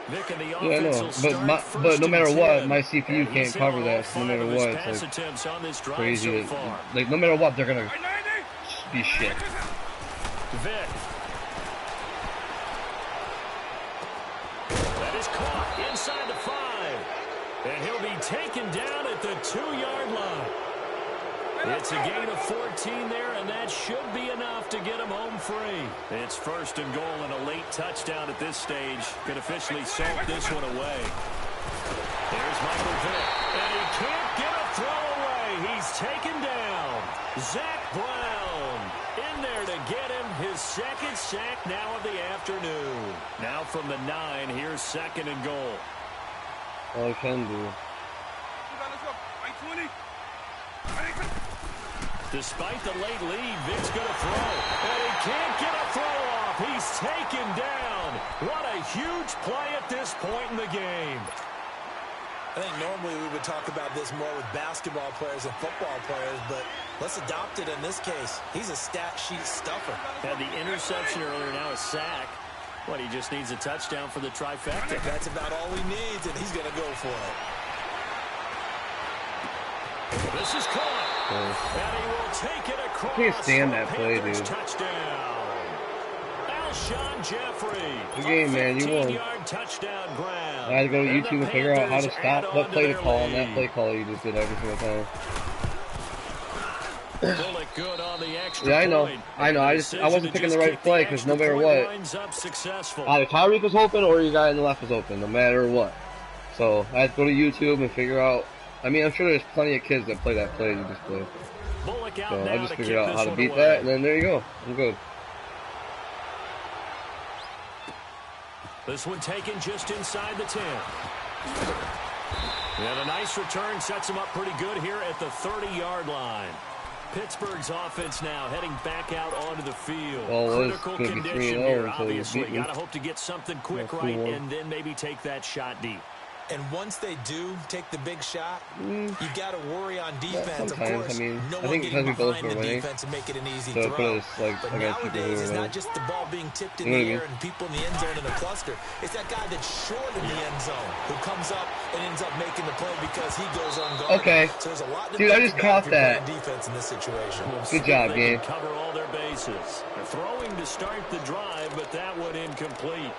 Vic and the offense I know, but no matter what, my CPU can't cover that. So no matter what, it's like crazy. Like no matter what, they're gonna be shit. Vic. That is caught inside the 5, and he'll be taken down at the 2-yard line. It's a gain of 14 there, and that should be enough to get him home free. It's 1st and goal and a late touchdown at this stage. Can officially salt this one away. There's Michael Vick, and he can't get a throw away. He's taken down. Zach Brown in there to get him his 2nd sack now of the afternoon. Now from the 9, here's 2nd and goal. All I can do. Despite the late lead, Vic's going to throw. And he can't get a throw off. He's taken down. What a huge play at this point in the game. I think normally we would talk about this more with basketball players and football players, but let's adopt it in this case. He's a stat sheet stuffer. Had the interception earlier, now a sack. What, he just needs a touchdown for the trifecta. That's about all he needs, and he's going to go for it. This is caught. And he will take it across. I can't stand that play, dude. Touchdown. Alshon Jeffrey. Good game, man. You won. Touchdown grab. I had to go to YouTube and figure out how to stop what play to call on that play call you just did every single time. Good on the extra yeah, I know. I wasn't picking the right play because no matter what, either Tyreek was open or your guy on the left was open, no matter what. So I had to go to YouTube and figure out. I mean, I'm sure there's plenty of kids that play that play you just played. So I just figured out how to beat that, and then there you go. I'm good. This one taken just inside the 10. And a nice return sets him up pretty good here at the 30-yard line. Pittsburgh's offense now heading back out onto the field. Critical condition here, obviously. Got to hope to get something quick right and then maybe take that shot deep. And once they do take the big shot, you got to worry on defense. Of course, I mean, no I think one getting because behind the defense and make it an easy throw. But nowadays, it's not just the ball being tipped in the air and people in the end zone in a cluster. It's that guy that's short in the end zone who comes up and ends up making the play because he goes unguarded. Okay. So there's a lot to dude, I just caught that. Defense in this situation. Good job, Gabe. Cover all their bases. They're throwing to start the drive, but that one incomplete.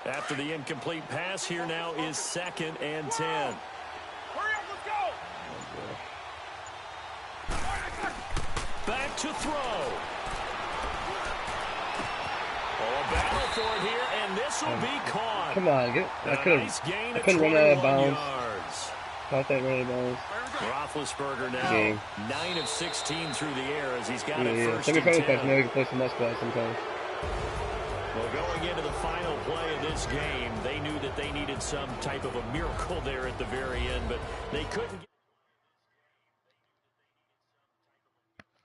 After the incomplete pass, here now is 2nd and 10. Hurry up, let's go! to throw. Oh, a battle for it here, and this will be caught. Come on, I couldn't run out of bounds. Caught that run out of bounds. Roethlisberger now 9 of 16 through the air as he's got it first and 10. Now we can play some muscle sometimes. Well, going into the final play of this game, they knew that they needed some type of a miracle there at the very end, but they couldn't get